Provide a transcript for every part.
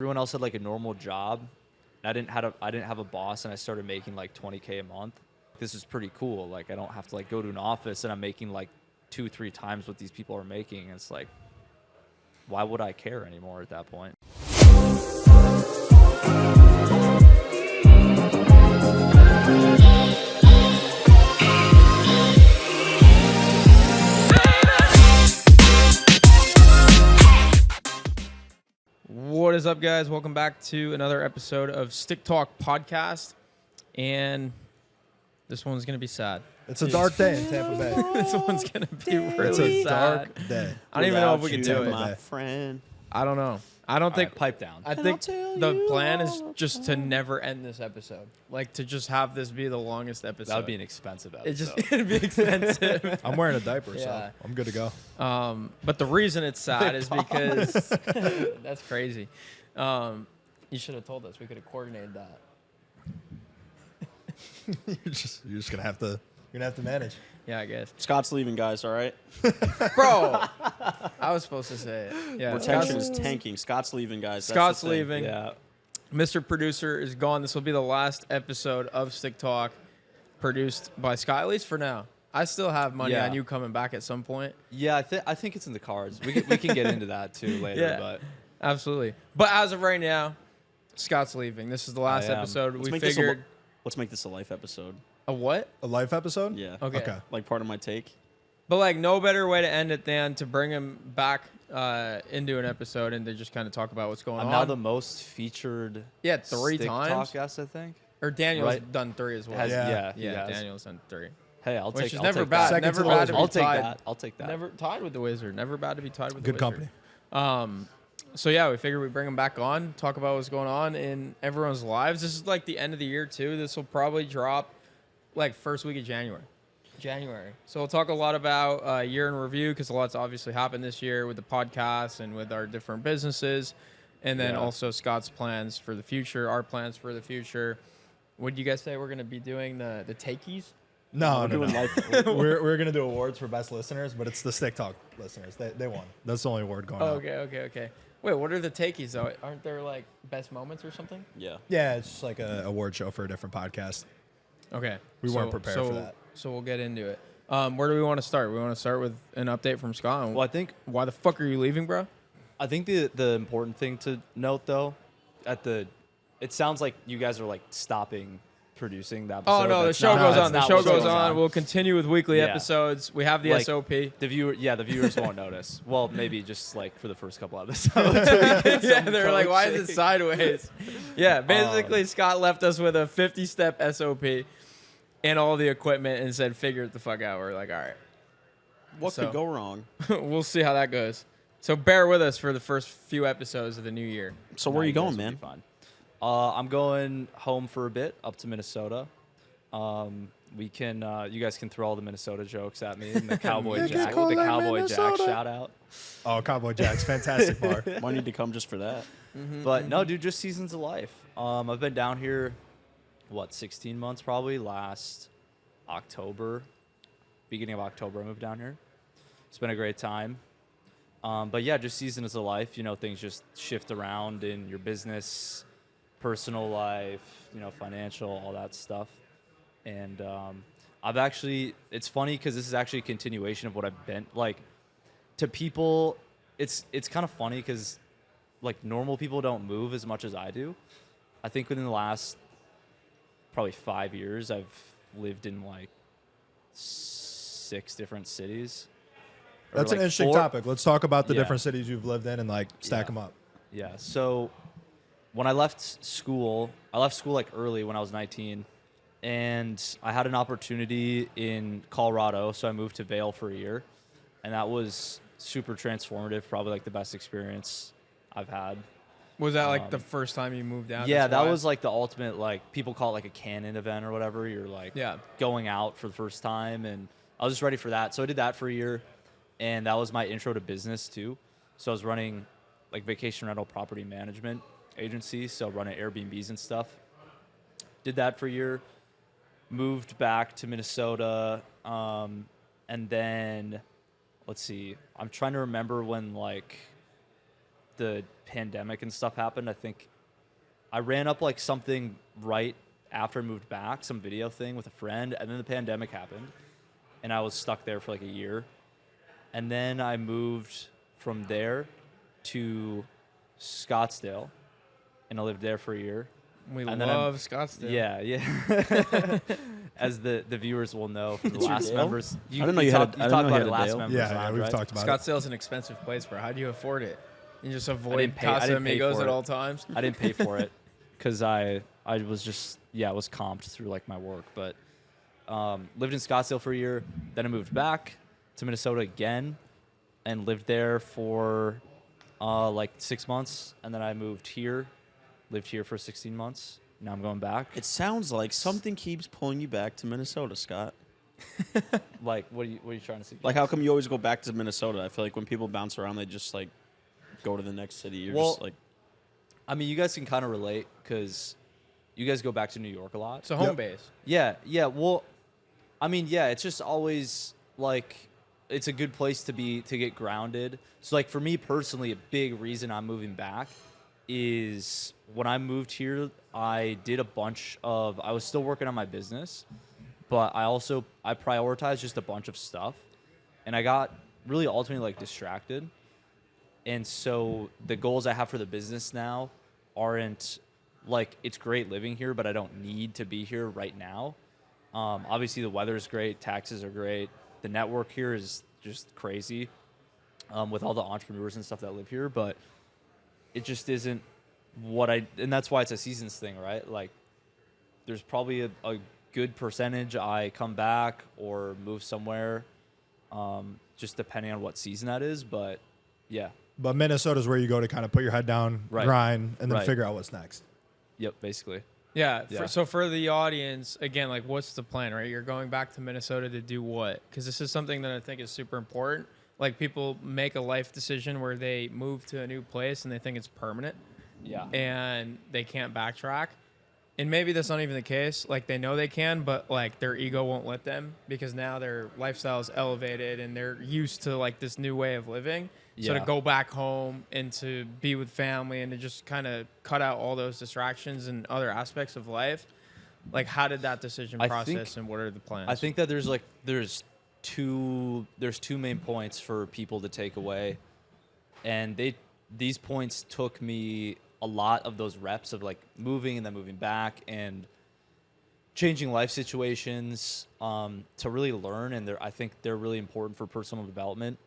everyone else had like a normal job. I didn't have a boss, and I started making like $20K a month. This is pretty cool. Like I don't have to like go to an office, and I'm making like 2-3 times what these people are making. It's like, why would I care anymore at that point? What is up, guys? Welcome back to another episode of Stick Talk Podcast. And this one's going to be sad. It's a dark day in Tampa Bay. This one's going to be really It's a sad. dark day. I don't even know if we can do it. My friend. I don't know. I don't think. Right, pipe down. I think the plan is just to never end this episode. Like to just have this be the longest episode. That would be an expensive episode. It'd be expensive. I'm wearing a diaper, Yeah. so I'm good to go. But the reason it's sad is because that's crazy. You should have told us. We could have coordinated that. you're just gonna have to manage. Yeah, I guess. Scott's leaving, guys, all right? Bro, I was supposed to say it. Yeah, Retention is tanking. Scott's leaving, guys. That's Scott's the thing. leaving. Yeah. Mr. Producer is gone. This will be the last episode of Stick Talk produced by Scott, at least for now. I still have money Yeah. on you coming back at some point. Yeah, I think it's in the cards. We can get into that too later. Yeah. But Absolutely. But as of right now, Scott's leaving. This is the last I am. episode. Let's We make figured let's make this a life episode. a what? A life episode? Yeah. Okay. Like part of my take. But like no better way to end it than to bring him back into an episode and to just kind of talk about what's going I'm on. now the most featured. Yeah, 3 Stick times. Talk guest, I think. Or Daniel's Right. done 3 as well. Has- Yeah. he Yeah, has. Daniel's done 3. Hey, I'll Which take. is I'll never take bad. That. Second Never to bad last. to be I'll take tied. that. I'll take that. Never tied with the Wizard. Never bad to be tied with Good the company. Wizard. So yeah, we figured we'd bring him back on, talk about what's going on in everyone's lives. This is like the end of the year too. This will probably drop like first week of January. So we'll talk a lot about year in review because a lot's obviously happened this year with the podcast and with our different businesses, and then Yeah. also Scott's plans for the future, our plans for the future. What did you guys say we're gonna be doing the takeys? No, We're no, doing no. life. we're gonna do awards for best listeners, but it's the Stick Talk listeners. They won. That's the only award going on. Okay. Wait, what are the takeys though? Aren't there like best moments or something? Yeah. Yeah, it's just like an award show for a different podcast. Okay. We weren't prepared for that. So we'll get into it. Where do we want to start? We want to start with an update from Scott. on Well, I think why the fuck are you leaving, bro? the important thing to note though, it sounds like you guys are like stopping producing that episode. Oh no, the That's show not- goes that's on. The not show what's goes going on. We'll continue with weekly Yeah. episodes. We have the Like, SOP. The viewers won't notice. Well, maybe just like for the first couple episodes. Yeah, they're like, why is it sideways? Yeah, basically Scott left us with a 50-step SOP and all the equipment and said, figure it the fuck out. We're like, all right. What So- could go wrong? We'll see how that goes. So bear with us for the first few episodes of the new year. So where are you guys going, will man? be fine. I'm going home for a bit, up to Minnesota. We can, you guys can throw all the Minnesota jokes at me. And the Cowboy You can Jack, call the that Cowboy Jack Minnesota. shout out. Oh, Cowboy Jack's fantastic bar. Might need to come just for that. But no, dude, just seasons of life. I've been down here, 16 months probably. Last October, beginning of October, I moved down here. It's been a great time. But yeah, just seasons of life. You know, things just shift around in your business, personal life, financial, all that stuff. And it's funny because this is actually a continuation of what I've been like to people. It's kind of funny because like normal people don't move as much as I do. I think within the last probably 5 years, I've lived in like 6 different cities. Or, That's like, an interesting 4. topic. Let's talk about the Yeah. different cities you've lived in and like stack Yeah. them up. Yeah. So when I left school like early when I was 19, and I had an opportunity in Colorado, so I moved to Vail for a year, and that was super transformative. Probably like the best experience I've had. Was that like the first time you moved out? Yeah, That's that why? was like the ultimate, like people call it like a canon event or whatever. You're like going out for the first time, and I was just ready for that. So I did that for a year, and that was my intro to business too. So I was running like vacation rental property management agency, so running Airbnbs and stuff. Did that for a year, moved back to Minnesota, and then let's see, I'm trying to remember when like the pandemic and stuff happened, I think I ran up like something right after I moved back, some video thing with a friend, and then the pandemic happened, and I was stuck there for like a year. And then I moved from there to Scottsdale, and I lived there for a year. We And then love Scottsdale. Yeah, yeah. As the viewers will know, for the It's your last Dale? members, I didn't know you had a- I didn't talked know you about had it a last Dale. members. Yeah, round, we've right? talked about it. Scottsdale's an expensive place, bro. How do you afford it? You just I avoid didn't pay Casa for Amigos at it. all times. I didn't pay for it because I was just I was comped through like my work, but lived in Scottsdale for a year. Then I moved back to Minnesota again and lived there for like 6 months, and then I moved here, lived here for 16 months. Now I'm going back. It sounds like something keeps pulling you back to Minnesota, Scott. Like what are you trying to see? Like, how come you always go back to Minnesota? I feel like when people bounce around, they just like go to the next city. You're Well, just like, I mean, you guys can kind of relate because you guys go back to New York a lot. So home Yep. base. Yeah, yeah. Well, I mean, yeah, it's just always like it's a good place to be to get grounded. So like for me personally, a big reason I'm moving back is when I moved here, I did a bunch of I was still working on my business, but I prioritized just a bunch of stuff, and I got really ultimately like distracted. And so the goals I have for the business now aren't like it's great living here, but I don't need to be here right now. Obviously, the weather is great, taxes are great, the network here is just crazy with all the entrepreneurs and stuff that live here, but it just isn't and that's why it's a seasons thing, right? Like, there's probably a good percentage I come back or move somewhere, just depending on what season that is, but yeah. But Minnesota's where you go to kind of put your head down, Right. grind, and then Right. figure out what's next. Yep, basically. Yeah. Yeah. So for the audience, again, like, what's the plan, right? You're going back to Minnesota to do what? Because this is something that I think is super important. Like, people make a life decision where they move to a new place and they think it's permanent Yeah. and they can't backtrack. And maybe that's not even the case. Like, they know they can, but like their ego won't let them because now their lifestyle is elevated and they're used to like this new way of living. So to Yeah. go back home and to be with family and to just kind of cut out all those distractions and other aspects of life, like, how did that decision I process think- and what are the plans? I think that there's two main points for people to take away, and these points took me a lot of those reps of like moving and then moving back and changing life situations to really learn, and I think they're really important for personal development.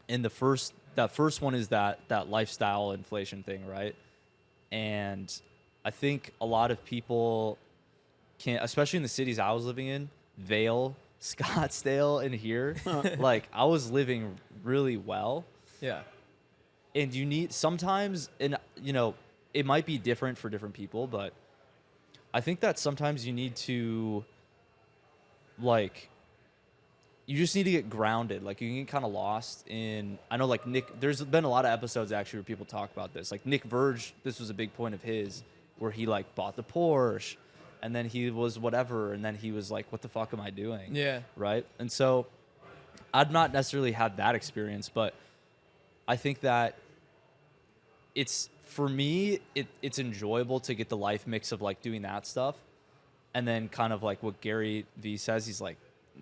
And that first one is that lifestyle inflation thing, right? And I think a lot of people can't, especially in the cities I was living in, Vail, Scottsdale, and here, like I was living really well. yeah. And you need sometimes, and you know, it might be different for different people, but I think that sometimes you need to, like, you just need to get grounded. Like, you can get kind of lost in, I know, like, there's been a lot of episodes actually where people talk about this. Like, Nick Verge, this was a big point of his, where he, like, bought the Porsche, and then he was whatever, and then he was like, what the fuck am I doing? Yeah. Right? And so I've not necessarily had that experience, but I think that it's, for me, it's enjoyable to get the life mix of, like, doing that stuff, and then kind of like what Gary V says, he's like,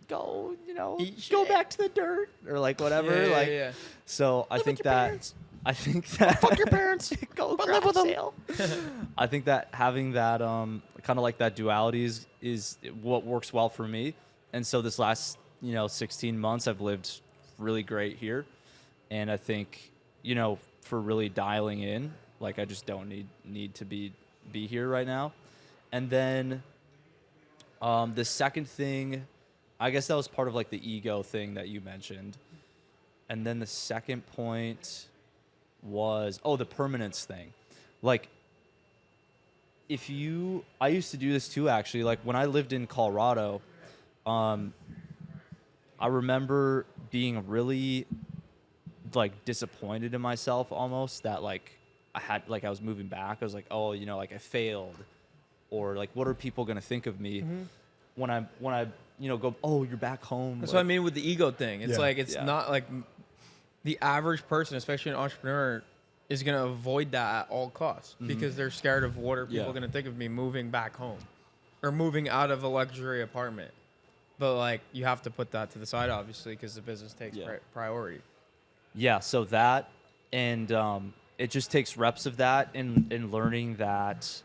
go, you know, Eat go shit. back to the dirt or like whatever. Yeah, like, yeah. so I think that, fuck your parents. go But live with them. sale. I think that having that, kind of like that duality is what works well for me. And so this last, 16 months, I've lived really great here. And I think, for really dialing in, like, I just don't need to be here right now. And then, the second thing, I guess that was part of like the ego thing that you mentioned. And then the second point was, the permanence thing. Like, I used to do this too, actually. Like, when I lived in Colorado, I remember being really, like, disappointed in myself almost that, like, I was moving back. I was like, like, I failed. Or, like, what are people going to think of me when I go, you're back home. That's like, what I mean with the ego thing. It's Yeah. like, it's Yeah. not like the average person, especially an entrepreneur, is going to avoid that at all costs because they're scared of what are people Yeah. going to think of me moving back home or moving out of a luxury apartment. But like you have to put that to the side, obviously, because the business takes priority. Yeah, so that, and it just takes reps of that and learning that,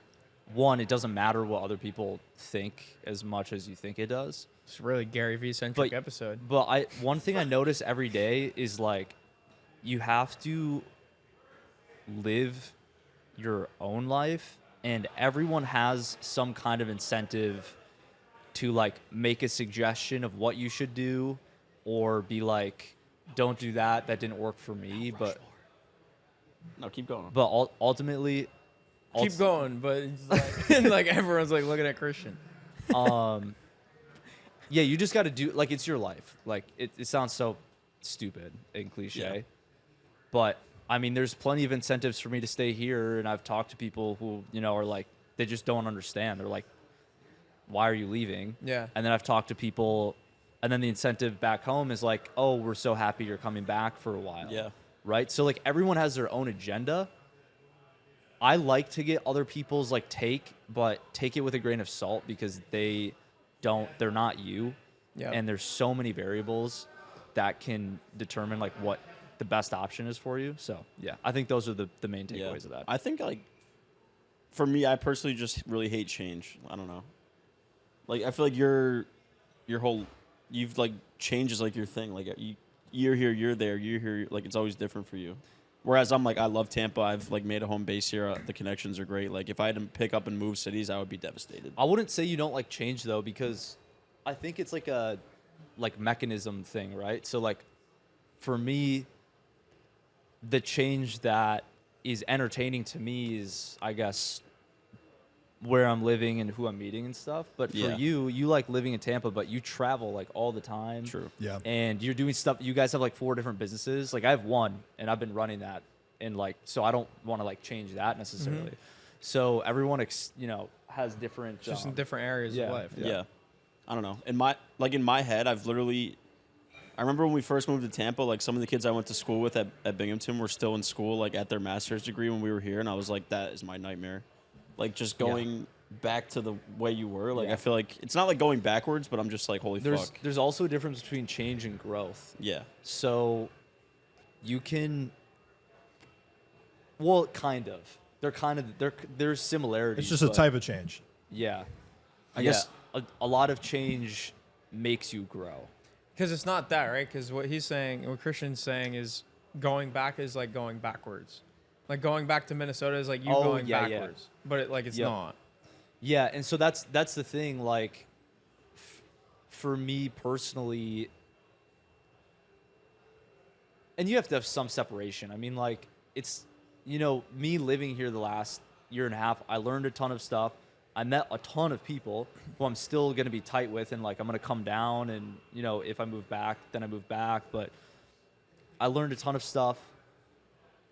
one, it doesn't matter what other people think as much as you think it does. It's a really Gary Vee centric But- episode. But one thing I notice every day is like you have to live your own life, and everyone has some kind of incentive to like make a suggestion of what you should do or be like, don't do that, that didn't work for me. But No, keep going. ultimately Keep going, but it's like, and like everyone's like looking at Christian. yeah, you just got to do, like, it's your life. Like, it sounds so stupid and cliche, Yeah. but I mean, there's plenty of incentives for me to stay here, and I've talked to people who, you know, are like, they just don't understand. They're like, why are you leaving? Yeah. And then I've talked to people, and then the incentive back home is like, oh, we're so happy you're coming back for a while. Yeah. Right? So, like, everyone has their own agenda. I like to get other people's, like, take, but take it with a grain of salt because they're not you. Yeah. And there's so many variables that can determine, like, what the best option is for you. So, yeah, I think those are the main takeaways of that. I think, like, for me, I personally just really hate change. I don't know. Like, I feel like your whole, you've, like, change is, like, your thing. Like, you're here, you're there, you're here. Like, it's always different for you. Whereas I'm, like, I love Tampa. I've, like, made a home base here. The connections are great. Like, if I had to pick up and move cities, I would be devastated. I wouldn't say you don't like change, though, because I think it's like a mechanism thing, right? So, like, for me, the change that is entertaining to me is, I guess, where I'm living and who I'm meeting and stuff. But for Yeah. you like living in Tampa, but you travel like all the time. True. Yeah. And you're doing stuff. You guys have like 4 different businesses. Like I have one, and I've been running that, and like so I don't want to like change that necessarily. So everyone, has different. Just in different areas yeah. of life. Yeah. I don't know. In my head, I've literally. I remember when we first moved to Tampa, like some of the kids I went to school with at Binghamton were still in school, like at their master's degree when we were here, and I was like, that is my nightmare. Like just going back to the way you were. Like Yeah. I feel like it's not like going backwards, but I'm just like, holy fuck. There's also a difference between change and growth. Yeah. So you can, well, kind of. There's similarities. It's just a but type of change. Yeah. I guess. a lot of change makes you grow. Because it's not that, right? Because what Christian's saying is going back is like going backwards. Like going back to Minnesota is like you Oh, going yeah, yeah. backwards. But it's Yep. not. Yeah, and so that's the thing. Like, for me personally, and you have to have some separation. I mean, like, it's me living here the last year and a half. I learned a ton of stuff. I met a ton of people who I'm still gonna be tight with, and like I'm gonna come down, and if I move back, then I move back. But I learned a ton of stuff.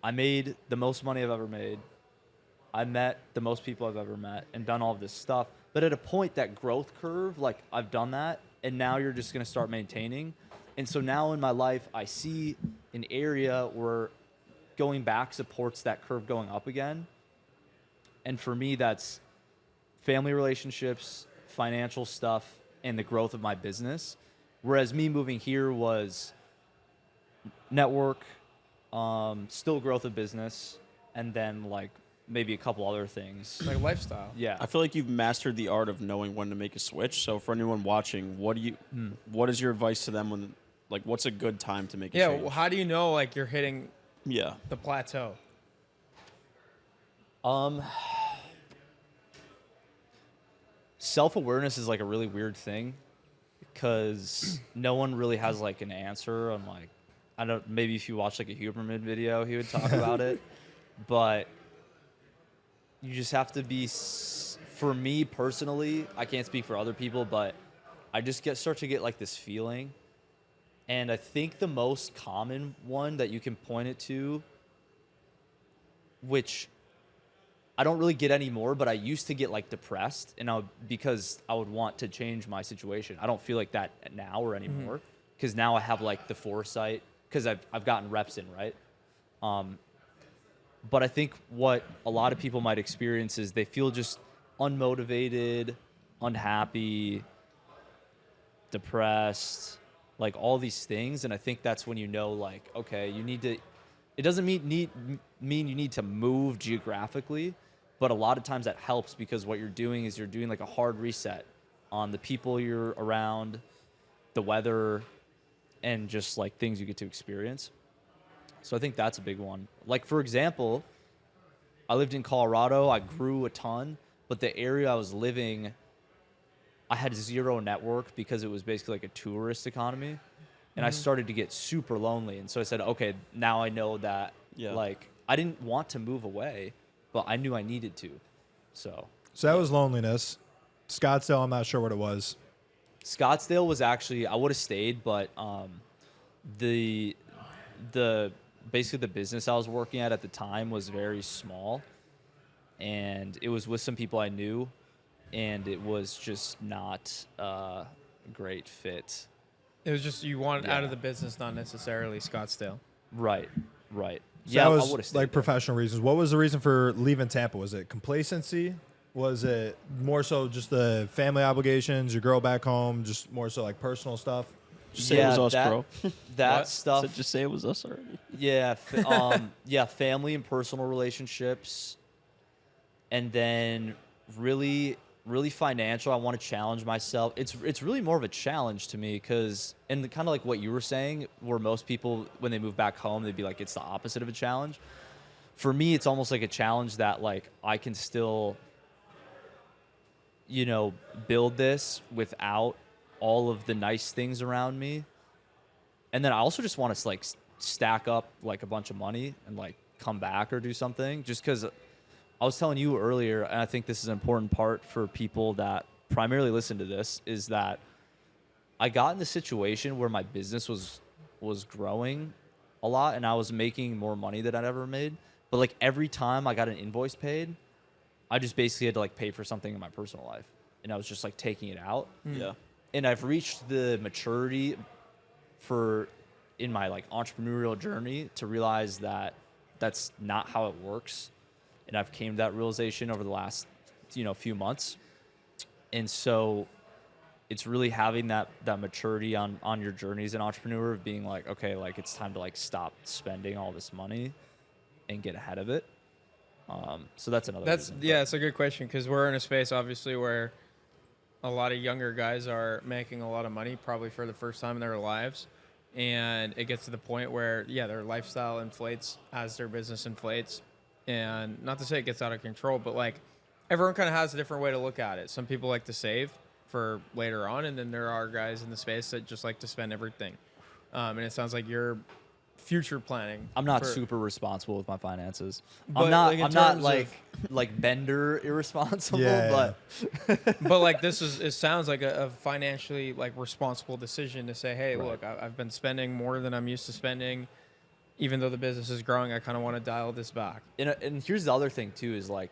I made the most money I've ever made. I met the most people I've ever met and done all of this stuff. But at a point, that growth curve, like I've done that, and now you're just going to start maintaining. And so now in my life, I see an area where going back supports that curve going up again. And for me, that's family relationships, financial stuff, and the growth of my business. Whereas me moving here was network, still growth of business, and then like maybe a couple other things. Like lifestyle. Yeah. I feel like you've mastered the art of knowing when to make a switch. So for anyone watching, what is your advice to them when, like, what's a good time to make a Yeah. change? Well, how do you know like you're hitting Yeah. the plateau? Self-awareness is like a really weird thing because no one really has like an answer on like, I don't, maybe if you watch like a Huberman video, he would talk about it, but you just have to be, for me personally, I can't speak for other people, but I just start to get like this feeling. And I think the most common one that you can point it to, which I don't really get anymore, but I used to get like depressed, and because I would want to change my situation. I don't feel like that now or anymore, because now I have like the foresight, because I've gotten reps in, right? But I think what a lot of people might experience is they feel just unmotivated, unhappy, depressed, like all these things. And I think that's when you know, like, okay, you need to, it doesn't mean you need to move geographically, but a lot of times that helps because what you're doing is you're doing like a hard reset on the people you're around, the weather, and just like things you get to experience. So I think that's a big one. Like, for example, I lived in Colorado. I grew a ton, but the area I was living, I had zero network because it was basically like a tourist economy. And I started to get super lonely. And so I said, okay, now I know that, like, I didn't want to move away, but I knew I needed to. So that was loneliness. Scottsdale, I'm not sure what it was. Scottsdale was actually, I would have stayed, but the basically the business I was working at the time was very small, and it was with some people I knew, and it was just not a great fit. It was just you wanted out of the business, not necessarily Scottsdale. Right. So Yeah, that I was would have stayed like there. professional reasons. What was the reason for leaving Tampa? Was it complacency? Was it more so just the family obligations, your girl back home, just more so like personal stuff? Just say it was us, that, bro. That What? stuff. So just say it was us already. Yeah, family and personal relationships, and then really financial. I want to challenge myself. It's really more of a challenge to me because, and kind of like what you were saying, where most people when they move back home, they'd be like it's the opposite of a challenge. For me, it's almost like a challenge that like I can still, build this without all of the nice things around me. And then I also just want to like stack up like a bunch of money and like come back or do something, just because I was telling you earlier, and I think this is an important part for people that primarily listen to this, is that I got in the situation where my business was growing a lot and I was making more money than I'd ever made. But like every time I got an invoice paid, I just basically had to like pay for something in my personal life. And I was just like taking it out. Yeah. And I've reached the maturity in my like entrepreneurial journey to realize that that's not how it works. And I've came to that realization over the last, few months. And so it's really having that maturity on your journey as an entrepreneur of being like, okay, like it's time to like stop spending all this money and get ahead of it. So that's another reason. It's a good question because we're in a space obviously where a lot of younger guys are making a lot of money probably for the first time in their lives. And it gets to the point where, their lifestyle inflates as their business inflates. And not to say it gets out of control, but like everyone kind of has a different way to look at it. Some people like to save for later on, and then there are guys in the space that just like to spend everything. And it sounds like you're future planning. I'm not super responsible with my finances. But I'm not terms like Bender irresponsible, Yeah. but But like it sounds like a financially like responsible decision to say, hey, Right. look, I've been spending more than I'm used to spending. Even though the business is growing, I kind of want to dial this back. and here's the other thing too is like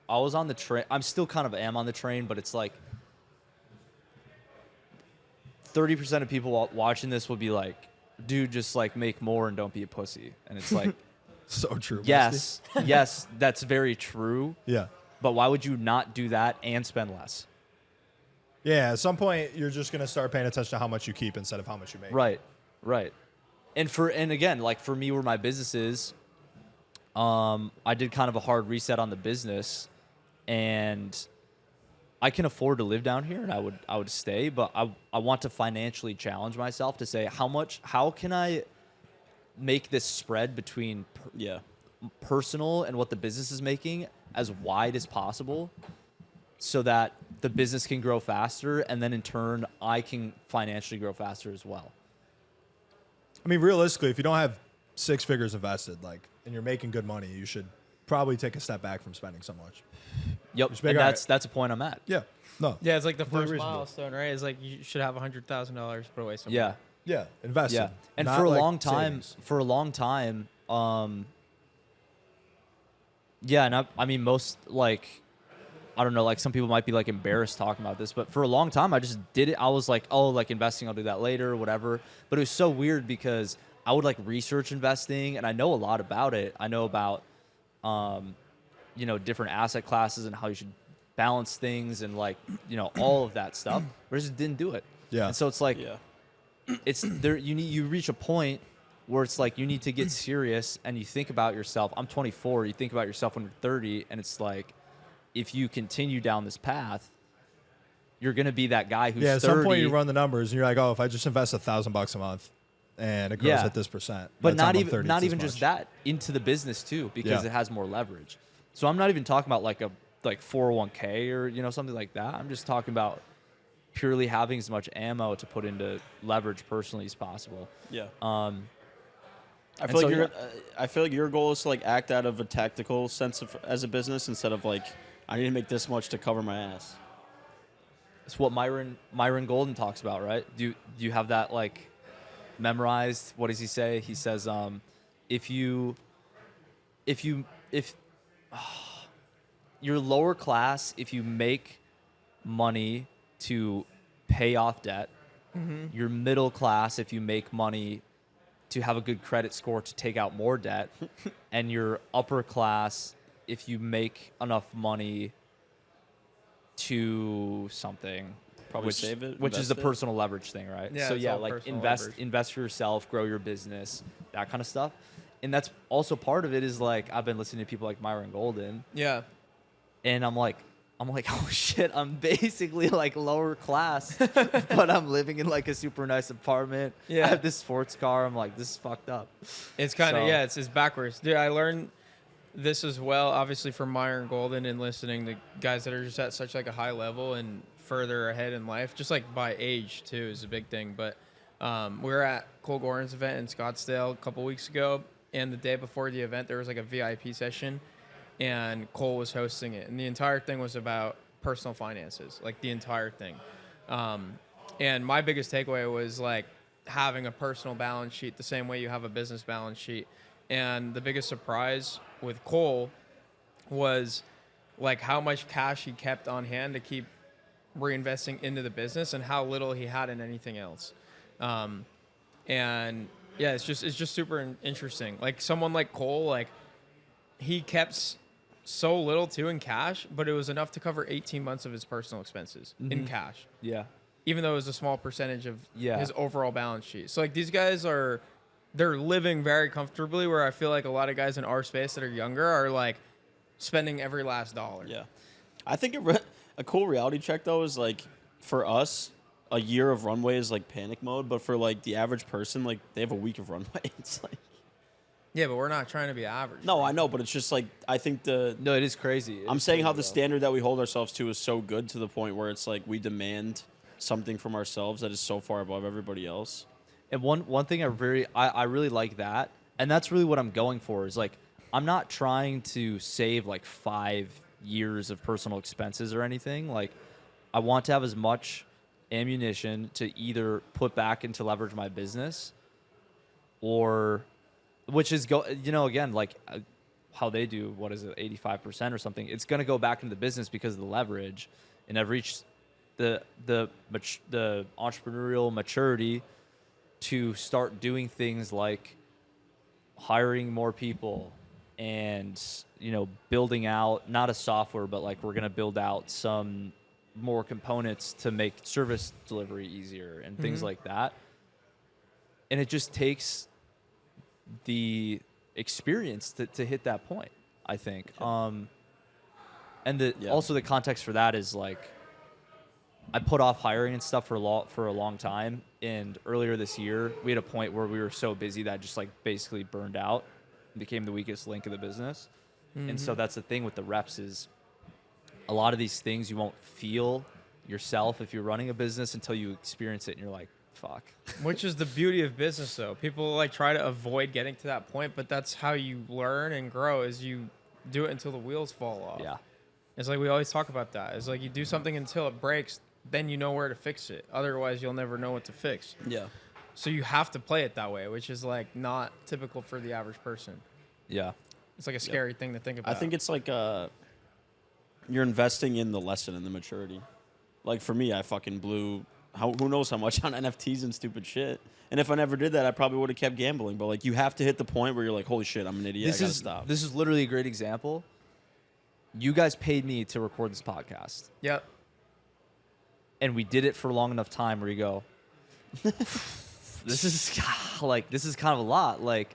I was on the train. I'm still kind of am on the train, but it's like 30% of people watching this will be like, dude, just like make more and don't be a pussy. And it's like, So true. yes, that's very true. Yeah. But why would you not do that and spend less? Yeah. At some point, you're just going to start paying attention to how much you keep instead of how much you make. Right. And again, like for me, where my business is, I did kind of a hard reset on the business, and I can afford to live down here, and I would stay, but I want to financially challenge myself to say how can I make this spread between personal and what the business is making as wide as possible, so that the business can grow faster, and then in turn I can financially grow faster as well. I mean, realistically, if you don't have 6 figures invested, like, and you're making good money, you should probably take a step back from spending so much. Yep, Just and figure out- that's a point I'm at. Yeah. No. Yeah, it's like the Completely first reasonable. milestone, right? It's like you should have $100,000 put away somewhere. Yeah, Yeah. Invested. yeah. And not for a like long time, savings. yeah, and I mean, most like, I don't know, like some people might be like embarrassed talking about this, but for a long time I just did it. I was like, oh, like investing, I'll do that later or whatever. But it was so weird because I would like research investing, and I know a lot about it. I know about different asset classes and how you should balance things and like, all of that stuff. But I just didn't do it. Yeah. And so it's like, Yeah. it's there. You reach a point where it's like you need to get serious and you think about yourself. I'm 24. You think about yourself when you're 30, and it's like, if you continue down this path, you're gonna be that guy who's At 30. some point you run the numbers and you're like, oh, if I just invest $1,000 a month and it grows Yeah. at this percent, But by the not time I'm even 30, not it's this even just much. that, into the business too, because Yeah. it has more leverage. So I'm not even talking about like a 401k or something like that. I'm just talking about purely having as much ammo to put into leverage personally as possible. Yeah. And I feel so, like yeah. I feel like your goal is to like act out of a tactical sense of as a business instead of like I need to make this much to cover my ass. It's what Myron Golden talks about, right? Do you have that like memorized? What does he say? He says, if you're lower class, if you make money to pay off debt, you're middle class if you make money to have a good credit score to take out more debt, and you're upper class if you make enough money to something. Probably save it, which is the invest it. personal leverage thing, right? Yeah, so it's yeah, all like personal invest leverage. for yourself, grow your business, that kind of stuff. And that's also part of it is like I've been listening to people like Myron Golden, Yeah. and I'm like, oh shit, I'm basically like lower class, but I'm living in like a super nice apartment. Yeah. I have this sports car. I'm like, this is fucked up. It's kind of, So- yeah, it's backwards. Dude, I learned this as well, obviously from Myron Golden and listening to guys that are just at such like a high level and further ahead in life, just like by age too is a big thing. But we were at Cole Goran's event in Scottsdale a couple weeks ago, and the day before the event, there was like a VIP session, and Cole was hosting it. And the entire thing was about personal finances, like the entire thing. And my biggest takeaway was like having a personal balance sheet the same way you have a business balance sheet. And the biggest surprise with Cole was like how much cash he kept on hand to keep reinvesting into the business and how little he had in anything else. And yeah, it's just super interesting. Like someone like Cole, like he kept so little too in cash, but it was enough to cover 18 months of his personal expenses in cash, Yeah. even though it was a small percentage of Yeah. his overall balance sheet. So like these guys they're living very comfortably, where I feel like a lot of guys in our space that are younger are like spending every last dollar. Yeah. I think a cool reality check though is like for us, a year of runway is like panic mode, but for like the average person, like they have a week of runway. It's like Yeah, but we're not trying to be average. no, I know, but it's just like I think No, it is crazy. I'm saying how the standard that we hold ourselves to is so good to the point where it's like we demand something from ourselves that is so far above everybody else. And one thing I really like that, and that's really what I'm going for, is like I'm not trying to save like 5 years of personal expenses or anything. Like I want to have as much ammunition to either put back into leverage my business, or which is again like how they do, what is it, 85% or something. It's going to go back into the business because of the leverage, and I've reached the entrepreneurial maturity to start doing things like hiring more people and building out not a software, but like we're going to build out some more components to make service delivery easier and things like that. And it just takes the experience to hit that point, I think. And also the context for that is like I put off hiring and stuff for a long time, and earlier this year we had a point where we were so busy that I just like basically burned out and became the weakest link of the business. And so that's the thing with the reps is a lot of these things you won't feel yourself if you're running a business until you experience it and you're like, fuck. Which is the beauty of business, though. People like try to avoid getting to that point, but that's how you learn and grow, is you do it until the wheels fall off. Yeah. It's like we always talk about that. It's like you do something until it breaks, then you know where to fix it. Otherwise, you'll never know what to fix. Yeah. So you have to play it that way, which is like not typical for the average person. Yeah. It's like a scary thing to think about. I think it's like you're investing in the lesson and the maturity. Like for me, I fucking blew who knows how much on NFTs and stupid shit. And if I never did that, I probably would have kept gambling. But like, you have to hit the point where you're like, holy shit, I'm an idiot. I gotta stop. This is literally a great example. You guys paid me to record this podcast, Yep. and we did it for long enough time where you go, this is kind of a lot. Like,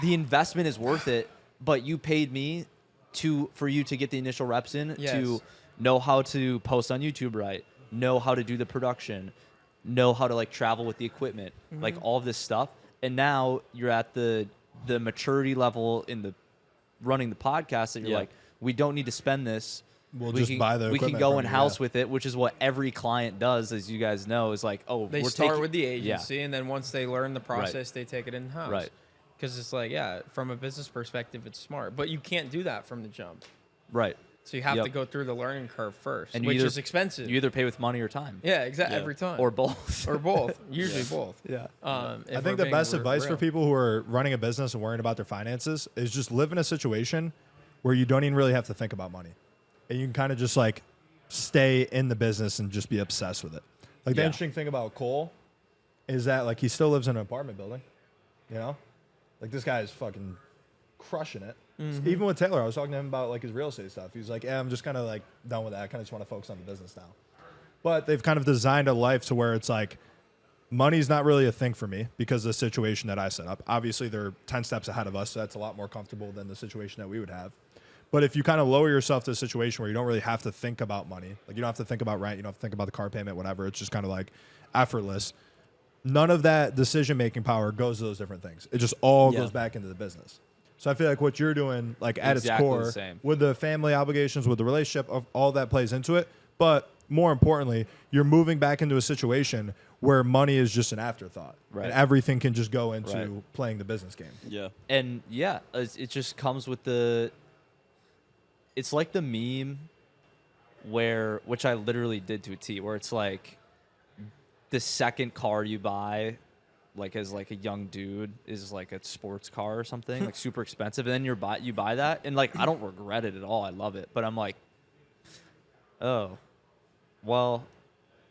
the investment is worth it, but you paid me for you to get the initial reps in, Yes. to know how to post on YouTube right, know how to do the production, know how to like travel with the equipment, like all of this stuff. And now you're at the maturity level in the running the podcast that you're Yeah. like, we don't need to spend this. We'll We just can- buy the We can equipment go from in you, house yeah. with it, which is what every client does, as you guys know, is like, oh, They we're start taking- with the Yeah. agency, and then once they learn the process, they take it in house. Right. Because it's like, yeah, from a business perspective, it's smart, but you can't do that from the jump. Right. So you have Yep. to go through the learning curve first, And you which either- is expensive. You either pay with money or time. yeah, exactly. Yeah. Every time, Or both. or both. Usually both. Yeah. If I we're think the being best advice for real. people who are running a business and worrying about their finances is just live in a situation where you don't even really have to think about money. And you can kind of just like stay in the business and just be obsessed with it. Like the Yeah. interesting thing about Cole is that like he still lives in an apartment building, you know? Like this guy is fucking crushing it. Even with Taylor, I was talking to him about like his real estate stuff. He was like, yeah, I'm just kind of like done with that. I kind of just want to focus on the business now. But they've kind of designed a life to where it's like, money's not really a thing for me because of the situation that I set up. Obviously, they're 10 steps ahead of us, so that's a lot more comfortable than the situation that we would have. But if you kind of lower yourself to a situation where you don't really have to think about money, like you don't have to think about rent, you don't have to think about the car payment, whatever, it's just kind of like effortless. None of that decision-making power goes to those different things. It just all Yeah. goes back into the business. So I feel like what you're doing, like at Exactly its the core, same. with the family obligations, with the relationship, all that plays into it. But more importantly, you're moving back into a situation where money is just an afterthought, Right. and everything can just go into Right. playing the business game. Yeah. And yeah, it just comes with it's like the meme which I literally did to a T, where it's like the second car you buy, like as like a young dude, is like a sports car or something, like super expensive, and then you buy that, and like I don't regret it at all. I love it, but I'm like, oh, well,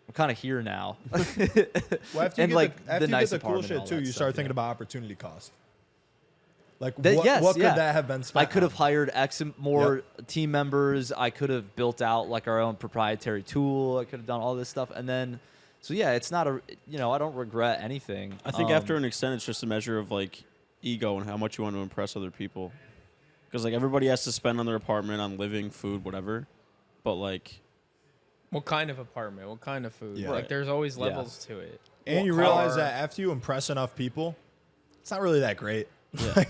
I'm kind of here now. Well, after you And, get like, after the you nice get the cool apartment and shit all too, that you stuff, start thinking yeah. about opportunity cost. Like Yes, what could yeah. that have been spent? I could have on? hired more team members. I could have built out like our own proprietary tool. I could have done all this stuff, and then, so yeah, it's not I don't regret anything. I think after an extent, it's just a measure of like ego and how much you want to impress other people. Because like everybody has to spend on their apartment, on living, food, whatever. But like, What kind of apartment? What kind of food? Yeah. Like, Right. there's always Yeah. levels to it. And you What realize car? that after you impress enough people, it's not really that great.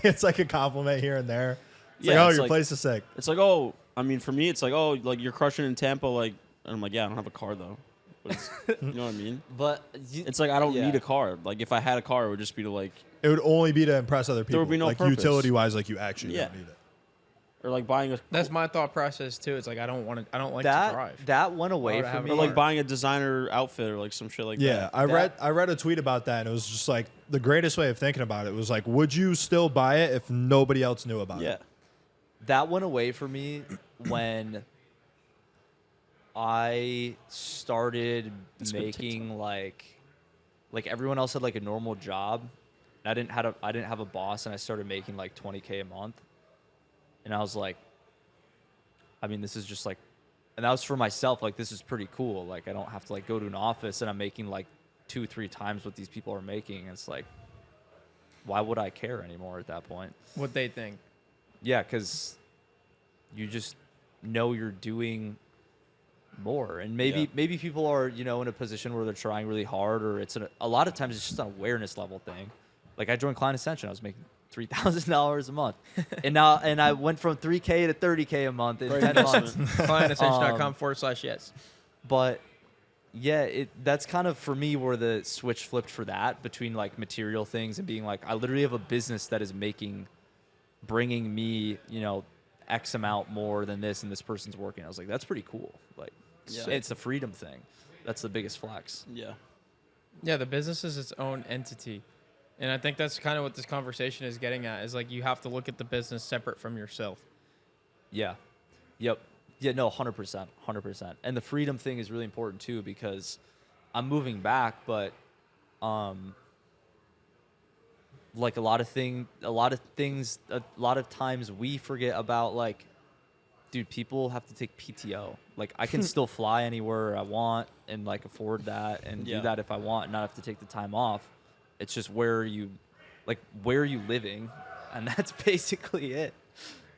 It's like a compliment here and there. It's Yeah, like, oh, it's your like- place is sick. it's like, oh, I mean, for me, it's like, oh, like you're crushing in Tampa, like, and I'm like, yeah, I don't have a car though. But it's, you know what I mean? but It's like I don't Yeah. need a car. Like if I had a car, it would just be to like, It would only be to impress other people. would be no like purpose. utility wise, like you actually Yeah. don't need it. or like buying a, That's my thought process too. It's like I don't like to drive. that went away would I from have me. a or like car? buying a designer outfit or like some shit like Yeah, that. I read a tweet about that, and it was just like the greatest way of thinking about it was like, would you still buy it if nobody else knew about Yeah. it? That went away for me when I started It's gonna take making like everyone else had like a normal job. I didn't have a boss, and I started making like $20K a month. And I was like, I mean, this is just like, and that was for myself. Like, this is pretty cool. Like, I don't have to like go to an office, and I'm making like 2-3 times what these people are making. It's like, why would I care anymore at that point? What they think. Yeah, because you just know you're doing more, and maybe people are in a position where they're trying really hard, or a lot of times it's just an awareness level thing. Like I joined Client Ascension, I was making $3,000 a month, and I went from $3K to $30K a month in Great 10 months. investment. ClientAscension.com/yes. But yeah, that's kind of for me where the switch flipped for that, between like material things and being like, I literally have a business that is bringing me, X amount more than this, and this person's working. I was like, that's pretty cool. Like, Yeah. it's a freedom thing. That's the biggest flex. Yeah. Yeah, the business is its own entity. And I think that's kind of what this conversation is getting at, is like you have to look at the business separate from yourself. Yeah. Yep. Yeah, no, 100%. 100%. And the freedom thing is really important too, because I'm moving back, but like a lot of times we forget about, like, dude, people have to take PTO. Like, I can still fly anywhere I want and, like, afford that and do that if I want and not have to take the time off. It's just where are you living? And that's basically it.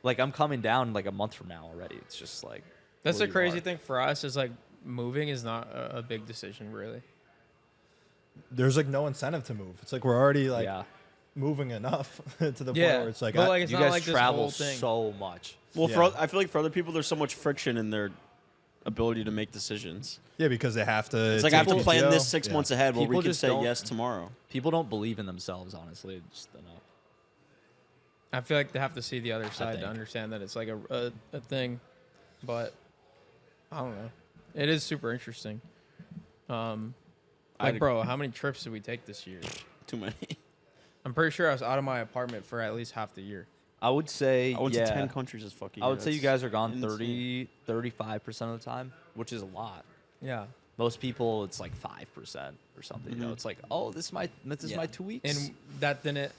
Like, I'm coming down like a month from now already. It's just like, That's where the you crazy are. thing for us is like moving is not a big decision really. There's like no incentive to move. It's like we're already like Yeah. moving enough to the point Yeah, where it's like, but like it's You not guys like this travel whole thing. so much. Well, Yeah. I feel like for other people, there's so much friction in their ability to make decisions. yeah, because they have to. It's like I have to take plan PTO. this 6 Yeah. months ahead, where we People can just say don't- yes tomorrow. People don't believe in themselves, honestly. Just enough. I feel like they have to see the other side to think. understand that it's like a thing, but I don't know. It is super interesting. Like, I'd- bro, how many trips did we take this year? Too many. I'm pretty sure I was out of my apartment for at least half the year. I would say, I went yeah. to 10 countries this fucking I year. would say you That's guys are gone insane. 35% of the time, which is a lot. Yeah. Most people, it's like 5% or something. You know, it's like, oh, this is my Yeah. 2 weeks. And that didn't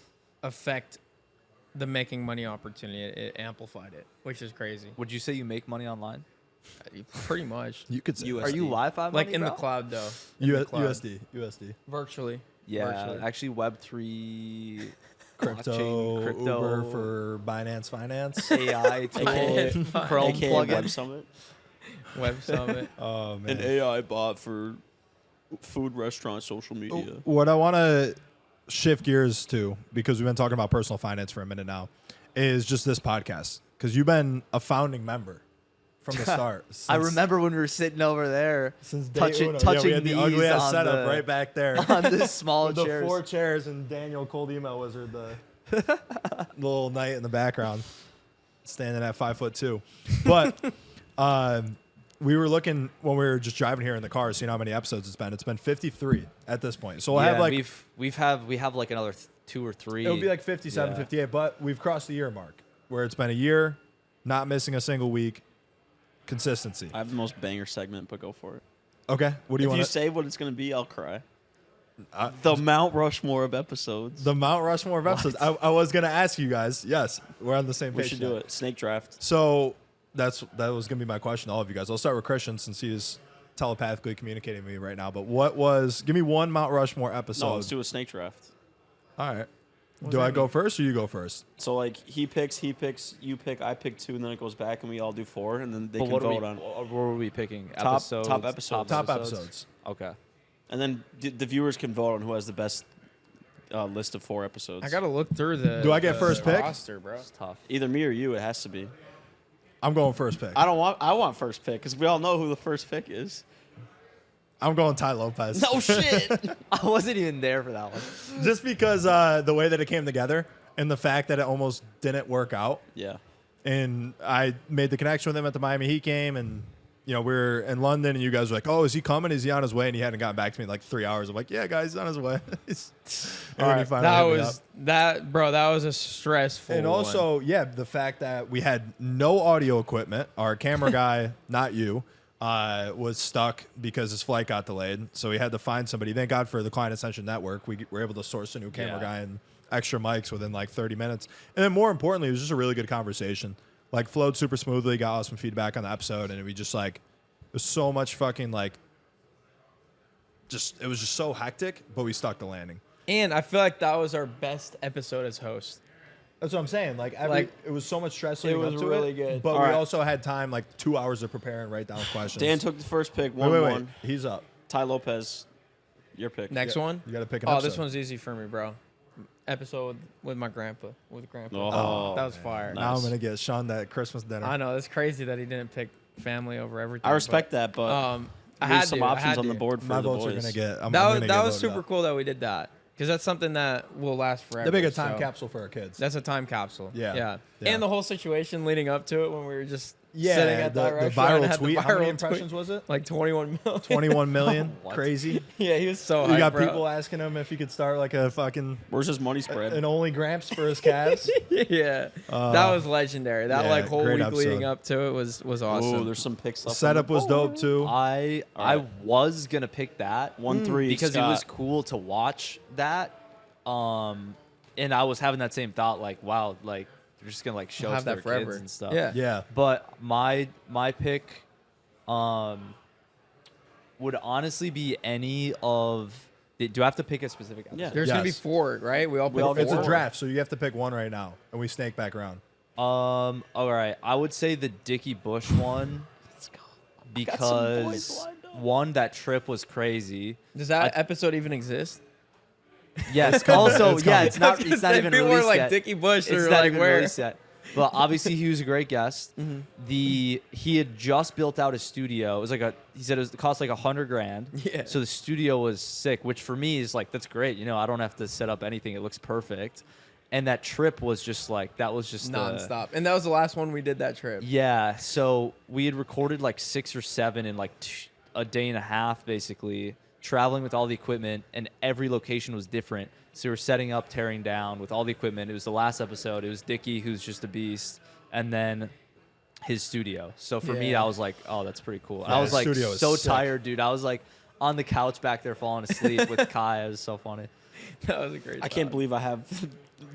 affect the making money opportunity. It amplified it, which is crazy. Would you say you make money online? Pretty much. You could say USD. Are you Wi-Fi money, Like in the bro? cloud, though. In the cloud. USD, Virtually. Yeah, Virtually. actually, Web3, crypto, blockchain, Uber for Binance Finance. AI tool, Chrome AKA plugin. Web Summit. Web Summit. Oh man. An AI bot for food, restaurant, social media. What I want to shift gears to, because we've been talking about personal finance for a minute now, is just this podcast. Because you've been a founding member from the start. I Since- remember when we were sitting over there, since day touching uno. touching we had the knees ugly ass on setup the, right back there. on the small With the chairs. 4 chairs and Daniel Cold Email Wizard, the little knight in the background, standing at 5'2". But we were looking when we were just driving here in the car, seeing how many episodes it's been. It's been 53 at this point. So we'll Yeah, have like we have like another 2 or 3. it would be like 57, Yeah. 58, but we've crossed the year mark where it's been a year, not missing a single week, consistency. I have the most banger segment, but go for it. Okay, what do you If you want? say what it's going to be, I'll cry. Uh, The Mount Rushmore of episodes. The Mount Rushmore of episodes. I was gonna ask you guys. Yes, we're on the same page. we should now. do it. Snake draft. So that was gonna be my question to all of you guys. I'll start with Christian since he is telepathically communicating with me right now. But give me one Mount Rushmore episode. No, let's do a snake draft. All right. What Do does I that go mean? first or you go first? So like he picks, you pick, I pick 2, and then it goes back, and we all do 4, and then they But can what are vote we, on. what were we picking? Top Episodes, episodes. Top episodes. Okay. And then the viewers can vote on who has the best list of 4 episodes. I gotta look through the. Do I get the first pick? roster, bro. It's tough. Either me or you. It has to be. I'm going first pick. I want first pick because we all know who the first pick is. I'm going Ty Lopez. No shit. I wasn't even there for that one. Just because the way that it came together and the fact that it almost didn't work out. Yeah. And I made the connection with him at the Miami Heat game, and we were in London, and you guys were like, "Oh, is he coming? Is he on his way?" And he hadn't gotten back to me in like 3 hours. I'm like, "Yeah, guys, he's on his way." And then he finally That hit me was up. that was a stressful. And one. also, the fact that we had no audio equipment. Our camera guy, not you, was stuck because his flight got delayed. So we had to find somebody. Thank God for the Client Ascension Network. We were able to source a new camera guy and extra mics within like 30 minutes. And then more importantly, it was just a really good conversation. Like flowed super smoothly, got awesome feedback on the episode. And we just like, it was so much fucking like, it was just so hectic, but we stuck the landing. And I feel like that was our best episode as host. That's what I'm saying. Like, it was so much stress. it leading was up to really good. But All we right. also had time, like 2 hours to prepare and write down questions. Dan took the first pick. wait. 1-1. He's up. Ty Lopez, your pick. Next Yeah, one. You got to pick an Oh, episode. this one's easy for me, bro. Episode with my grandpa. With grandpa. Oh, that was fire. nice. Now I'm gonna get Sean that Christmas dinner. I know it's crazy that he didn't pick family over everything. I respect that, but I leave had some to, I options had on the to. board for My the votes boys. are gonna get. I'm That gonna was get that was voted super up. cool that we did that because that's something that will last forever. They make a time so capsule for our kids. That's a time capsule. Yeah. yeah. Yeah. And the whole situation leading up to it when we were just Yeah, sitting at the that restaurant, viral had the tweet. How many viral impressions was it? Like 21 million. 21 million. What? Crazy. Yeah, he was so You hyped, got bro. people asking him if he could start like a fucking Where's his money spread? an only Gramps for his Cavs. Yeah, that was legendary. That yeah, like whole great week leading episode. up to it was Oh, awesome. there's some pick stuff. Setup was dope too. I Alright. was gonna pick that 1-3 because it Scott. was cool to watch that. And I was having that same thought, like, wow, like they're just gonna like show We'll it to have their that kids forever. and stuff. Yeah. Yeah. But my pick would honestly be any of. Do I have to pick a specific episode? Yeah. There's gonna be Yes. 4, right? We all picked all get It's a four. draft, so you have to pick one right now, and we snake back around. All right. I would say the Dickie Bush one because one, that trip was crazy. Does that episode even exist? Yes. Also, It's yeah, coming. it's not. It's not even people released were like yet. Dickie Bush It's or not like even where? released yet. But obviously, he was a great guest. He had just built out a studio. It was like he said it cost like $100,000. Yeah. So the studio was sick, which for me is like that's great. You know, I don't have to set up anything. It looks perfect. And that trip was just like that was just Nonstop. And that was the last one we did that trip. Yeah. So we had recorded like 6 or 7 in like a day and a half, basically traveling with all the equipment, and every location was different. So we were setting up, tearing down with all the equipment. It was the last episode. It was Dickie, who's just a beast, and then his studio. So for me, Yeah. I was like, oh, that's pretty cool. And Yeah, I was his like studio is so sick. tired, dude. I was like on the couch back there falling asleep with Kai. It was so funny. That was a great I can't believe I have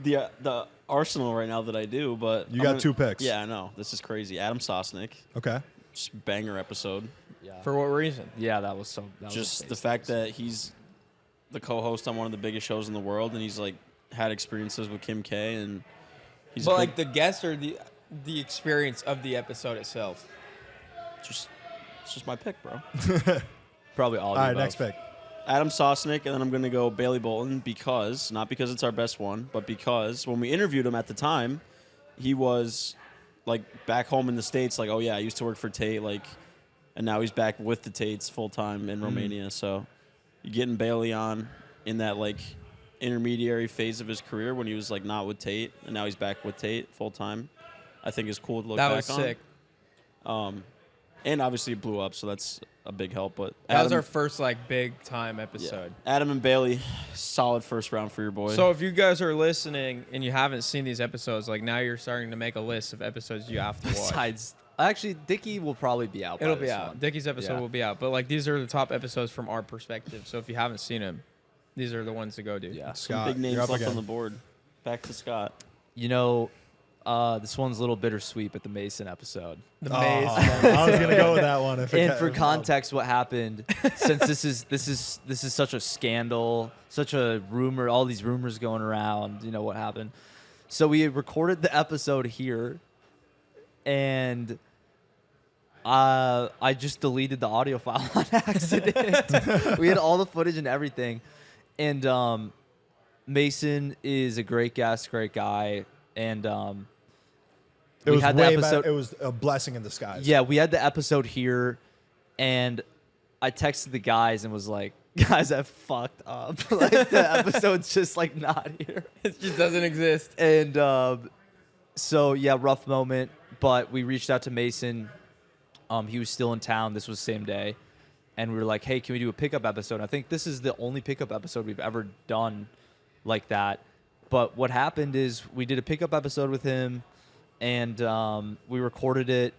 the arsenal right now that I do, but You I'm got gonna- 2 picks. Yeah, I know. This is crazy. Adam Sosnick, Okay. just banger episode. Yeah. For what reason? Yeah, that was so. That was Just the amazing. fact that he's the co-host on one of the biggest shows in the world, and he's like had experiences with Kim K, and he's But a like big- the guest or the experience of the episode itself. it's just my pick, bro. probably all. All of the right, above. next pick. Adam Sosnick, and then I'm going to go Bailey Bolton not because it's our best one, but because when we interviewed him at the time, he was like back home in the States, like, oh yeah, I used to work for Tate, like, and now he's back with the Tates full time in Romania. So you're getting Bailey on in that like intermediary phase of his career when he was like not with Tate, and now he's back with Tate full time. I think is cool to look That back was on. sick. And obviously it blew up, so that's a big help. But That was our first like big time yeah. episode. Adam and Bailey, solid first round for your boy. So if you guys are listening and you haven't seen these episodes, like now you're starting to make a list of episodes you have to watch. Besides, actually, Dickie will probably be out. by It'll be this out. one. Dickie's episode Yeah. will be out. But like these are the top episodes from our perspective. So if you haven't seen them, these are the ones to go do. Yeah. Some Scott, big names you're up left again. on the board. Back to Scott. You know, this one's a little bittersweet, but the Mason episode. The Oh, maze. I was gonna go with that one. If it And ca- for if- context, what happened? Since this is such a scandal, such a rumor, all these rumors going around. You know what happened? So we recorded the episode here, and I just deleted the audio file on accident. We had all the footage and everything, and Mason is a great guest, great guy, and it we was had the way episode. better. It was a blessing in disguise. Yeah, we had the episode here, and I texted the guys and was like, "Guys, I fucked up. Like the episode's just like not here." It just doesn't exist. And so yeah, rough moment. But we reached out to Mason. He was still in town. This was the same day, and we were like, "Hey, can we do a pickup episode?" I think this is the only pickup episode we've ever done like that. But what happened is we did a pickup episode with him, and we recorded it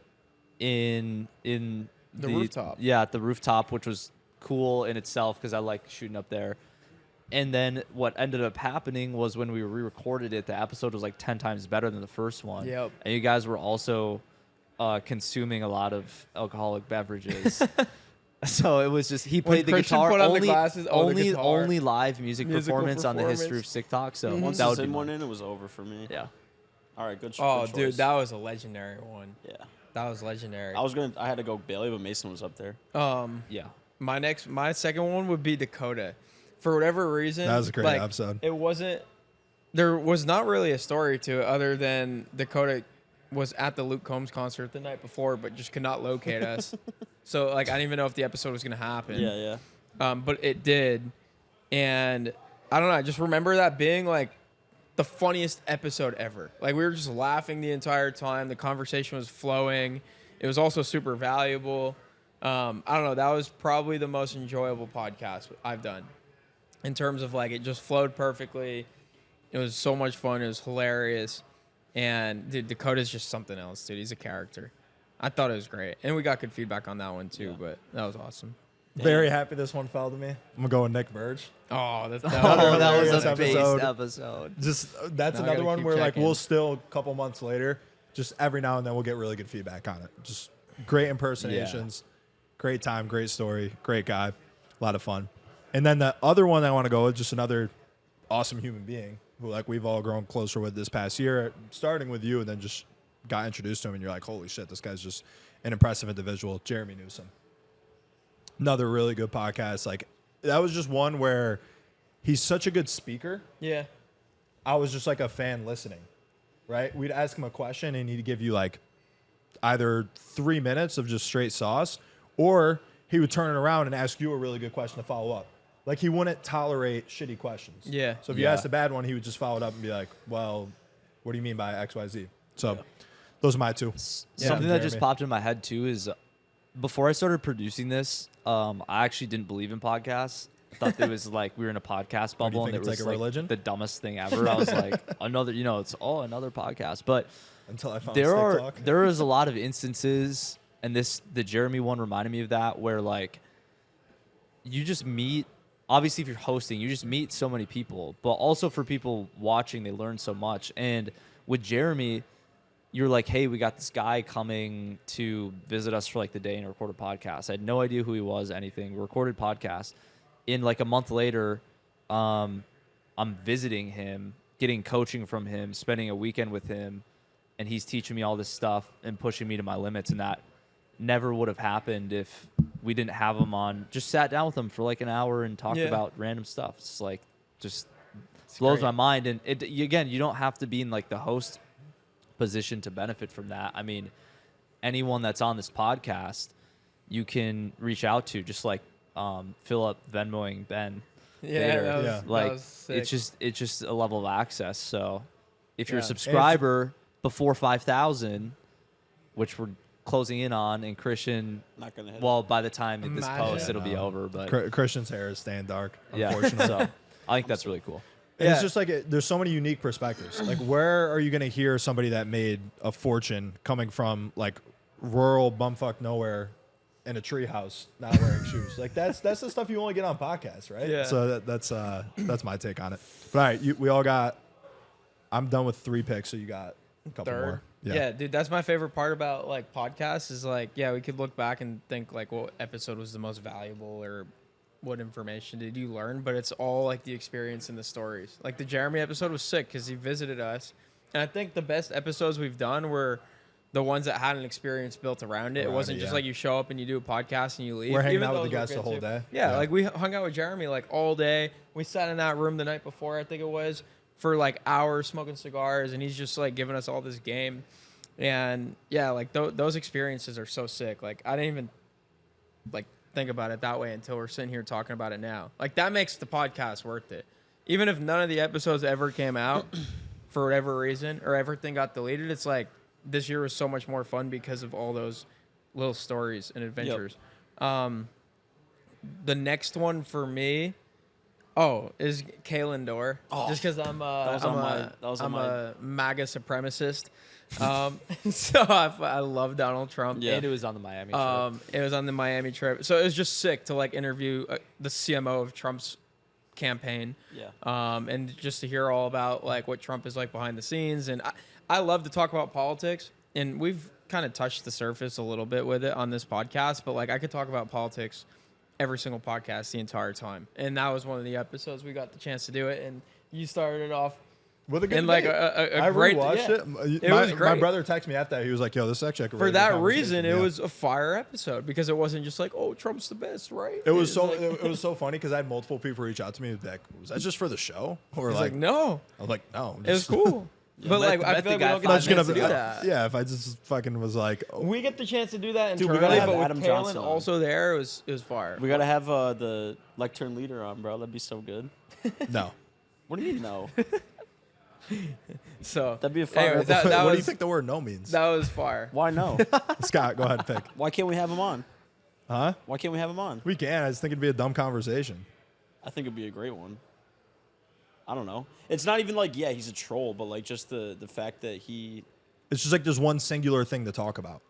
in The rooftop. Yeah, at the rooftop, which was cool in itself because I like shooting up there. And then what ended up happening was when we re-recorded it, the episode was like 10 times better than the first one. Yep. And you guys were also consuming a lot of alcoholic beverages. So it was just he played the Christian guitar put on the only glasses, the only guitar. only live Musical performance on the history of performance. Sick Talk. So Once that the would be Sin one mine. in, it was over for me. Yeah. All right, good. Oh, good dude, choice. that was a legendary one. Yeah. That was legendary. I had to go Bailey, but Mason was up there. Yeah. My second one would be Dakota. For whatever reason, That was a great like, episode. It wasn't. There was not really a story to it other than Dakota was at the Luke Combs concert the night before, but just could not locate us. So like I didn't even know if the episode was gonna happen. Yeah, yeah. But it did, and I don't know. I just remember that being like the funniest episode ever. Like we were just laughing the entire time. The conversation was flowing. it was also super valuable. I don't know. That was probably the most enjoyable podcast I've done in terms of like it just flowed perfectly. It was so much fun. It was hilarious. And dude, Dakota's just something else, dude. He's a character. I thought it was great. And we got good feedback on that one too, but that was awesome. Very happy this one fell to me. I'm going to go with Nick Verge. Oh, that Oh, that was hilarious a based episode. episode. Just that's Now I another gotta one keep where like checking. we'll still a couple months later, just every now and then we'll get really good feedback on it. Just great impersonations, great time, great story, great guy, a lot of fun. And then the other one I want to go with, just another awesome human being who like we've all grown closer with this past year, starting with you and then just got introduced to him and you're like, holy shit, this guy's just an impressive individual. Jeremy Newsom. Another really good podcast. Like that was just one where he's such a good speaker. Yeah. I was just like a fan listening, right? We'd ask him a question and he'd give you like either 3 minutes of just straight sauce, or he would turn it around and ask you a really good question to follow up. Like he wouldn't tolerate shitty questions. Yeah. So if you Yeah. asked a bad one, he would just follow it up and be like, well, what do you mean by X, Y, Z? So those are my two. Something that just Jeremy. popped in my head too is before I started producing this, I actually didn't believe in podcasts. I thought it was like we were in a podcast What, do you bubble think and it it's was like a religion? the dumbest thing ever. I was like, another, it's another podcast. But Until I found there TikTok. there is a lot of instances, and the Jeremy one reminded me of that, where like you just meet. Obviously, if you're hosting, you just meet so many people, but also for people watching, they learn so much. And with Jeremy, you're like, hey, we got this guy coming to visit us for like the day and record a podcast. I had no idea who he was, anything. We recorded podcast. In like a month later, I'm visiting him, getting coaching from him, spending a weekend with him, and he's teaching me all this stuff and pushing me to my limits. And that never would have happened if we didn't have him on. Just sat down with him for like an hour and talked Yeah. about random stuff. It's like just blows great. my mind. And again, you don't have to be in like the host position to benefit from that. I mean, anyone that's on this podcast, you can reach out to, just like Philip Venmoing Ben. Yeah, Vader. that was, Yeah. that Like was sick. it's just a level of access. So if you're a Yeah. subscriber before 5,000, which we're closing in on, and Christian, Not gonna hit. well, by the time this Imagine. post, it'll be No. over. But Christian's hair is staying dark, yeah, unfortunately. so I think that's really cool. And it's Yeah. just like there's so many unique perspectives. Like, where are you going to hear somebody that made a fortune coming from like rural bumfuck nowhere in a treehouse, not wearing shoes? Like that's the stuff you only get on podcasts, right? Yeah. So that's my take on it. But all right, we all got. I'm done with 3 picks, so you got a couple Third. more. Yeah, dude, that's my favorite part about like podcasts is like, yeah, we could look back and think like what episode was the most valuable or what information did you learn, but it's all like the experience and the stories. Like the Jeremy episode was sick because he visited us, and I think the best episodes we've done were the ones that had an experience built around it. It Around wasn't it, just yeah. like you show up and you do a podcast and you leave. We're hanging Even out with those the were guests good the whole too. day. Yeah, Yeah. like we hung out with Jeremy like all day. We sat in that room the night before, I think it was, for like hours smoking cigars, and he's just like giving us all this game. And yeah, like those experiences are so sick. Like I didn't even like think about it that way until we're sitting here talking about it now. Like that makes the podcast worth it. Even if none of the episodes ever came out for whatever reason or everything got deleted, it's like this year was so much more fun because of all those little stories and adventures. The next one for me, is Kalen Dorr. Oh, Just because I'm on my- a MAGA supremacist. So I love Donald Trump. Yeah. And it was on the Miami trip. It was on the Miami trip, so it was just sick to like interview the CMO of Trump's campaign. Yeah. And just to hear all about like what Trump is like behind the scenes, and I love to talk about politics, and we've kind of touched the surface a little bit with it on this podcast, but like I could talk about politics every single podcast the entire time, and that was one of the episodes we got the chance to do it, and you started it off. With a good And, like, date. a I great- rewatched yeah. it. It My, was my great. brother texted me after that. He was like, "Yo, this is actually like a For really good that conversation." reason, it Yeah. was a fire episode because it wasn't just like, oh, Trump's the best, right? It was so like, it was so funny because I had multiple people reach out to me like, "Was that just for the show?" Or it's like, like, no, I was like, "No, I'm it was just- cool. But like, Met I the feel like we guy don't get I'm the just gonna chance to do that. yeah." If I just fucking was like, oh, We get the chance to do that Dude, we internally, gotta have but Adam with Kalen Johnson on. also there, it was fire. We gotta have the lectern leader on, bro. That'd be so good. no, What do you mean no? So That'd be a fire anyways, episode. that what do you was think the word no means? that was fire. Why no? Scott, go ahead, pick. Why can't we have him on? Huh? Why can't we have him on? We can. I just think it'd be a dumb conversation. I think it'd be a great one. I don't know. It's not even like, yeah, he's a troll, but like just the fact that he. It's just like there's one singular thing to talk about.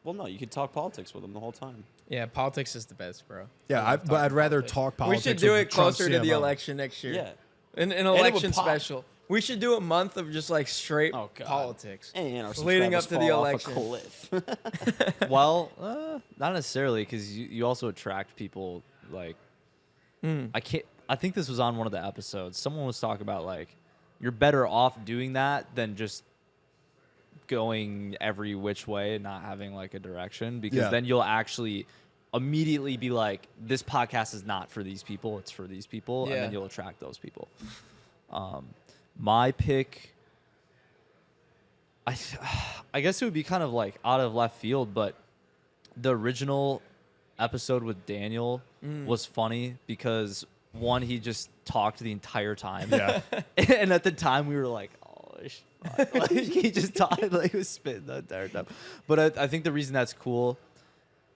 Well, no, you could talk politics with him the whole time. Yeah, politics is the best, bro. Yeah, but I'd rather talk We politics. should do with it Trump closer to the CMO. election next year. Yeah. An it would election pop. special. We should do a month of just like straight Oh, God. politics. And our Leading up subscribers to the fall off election. a cliff. Well, not necessarily, because you also attract people like I think this was on one of the episodes. Someone was talking about like you're better off doing that than just going every which way and not having like a direction, because Yeah. then you'll actually immediately be like, this podcast is not for these people, it's for these people, and Yeah. then you'll attract those people. My pick, I guess it would be kind of like out of left field, but the original episode with Daniel was funny because one, he just talked the entire time. Yeah. And at the time we were like, oh, fuck. Like, he just talked, like he was spitting the entire time. But I think the reason that's cool,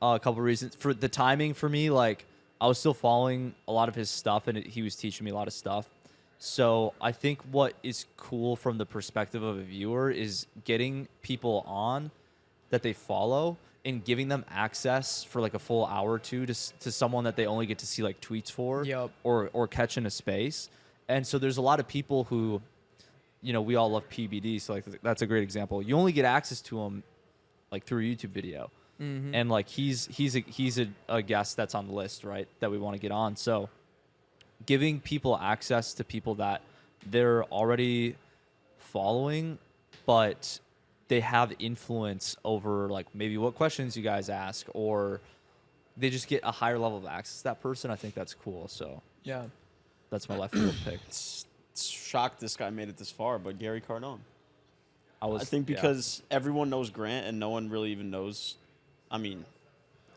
a couple reasons. For the timing for me, like I was still following a lot of his stuff and he was teaching me a lot of stuff. So I think what is cool from the perspective of a viewer is getting people on that they follow and giving them access for like a full hour or two to someone that they only get to see like tweets for Yup. or catch in a space. And so there's a lot of people who, you know, we all love PBD. So like that's a great example. You only get access to him like through a YouTube video. And like he's a guest that's on the list, right? That we want to get on. So giving people access to people that they're already following, but they have influence over like maybe what questions you guys ask, or they just get a higher level of access to that person. I think that's cool. So Yeah. that's my left field pick. Shocked this guy made it this far, but Gary Cardone. I think yeah. because everyone knows Grant and no one really even knows. I mean,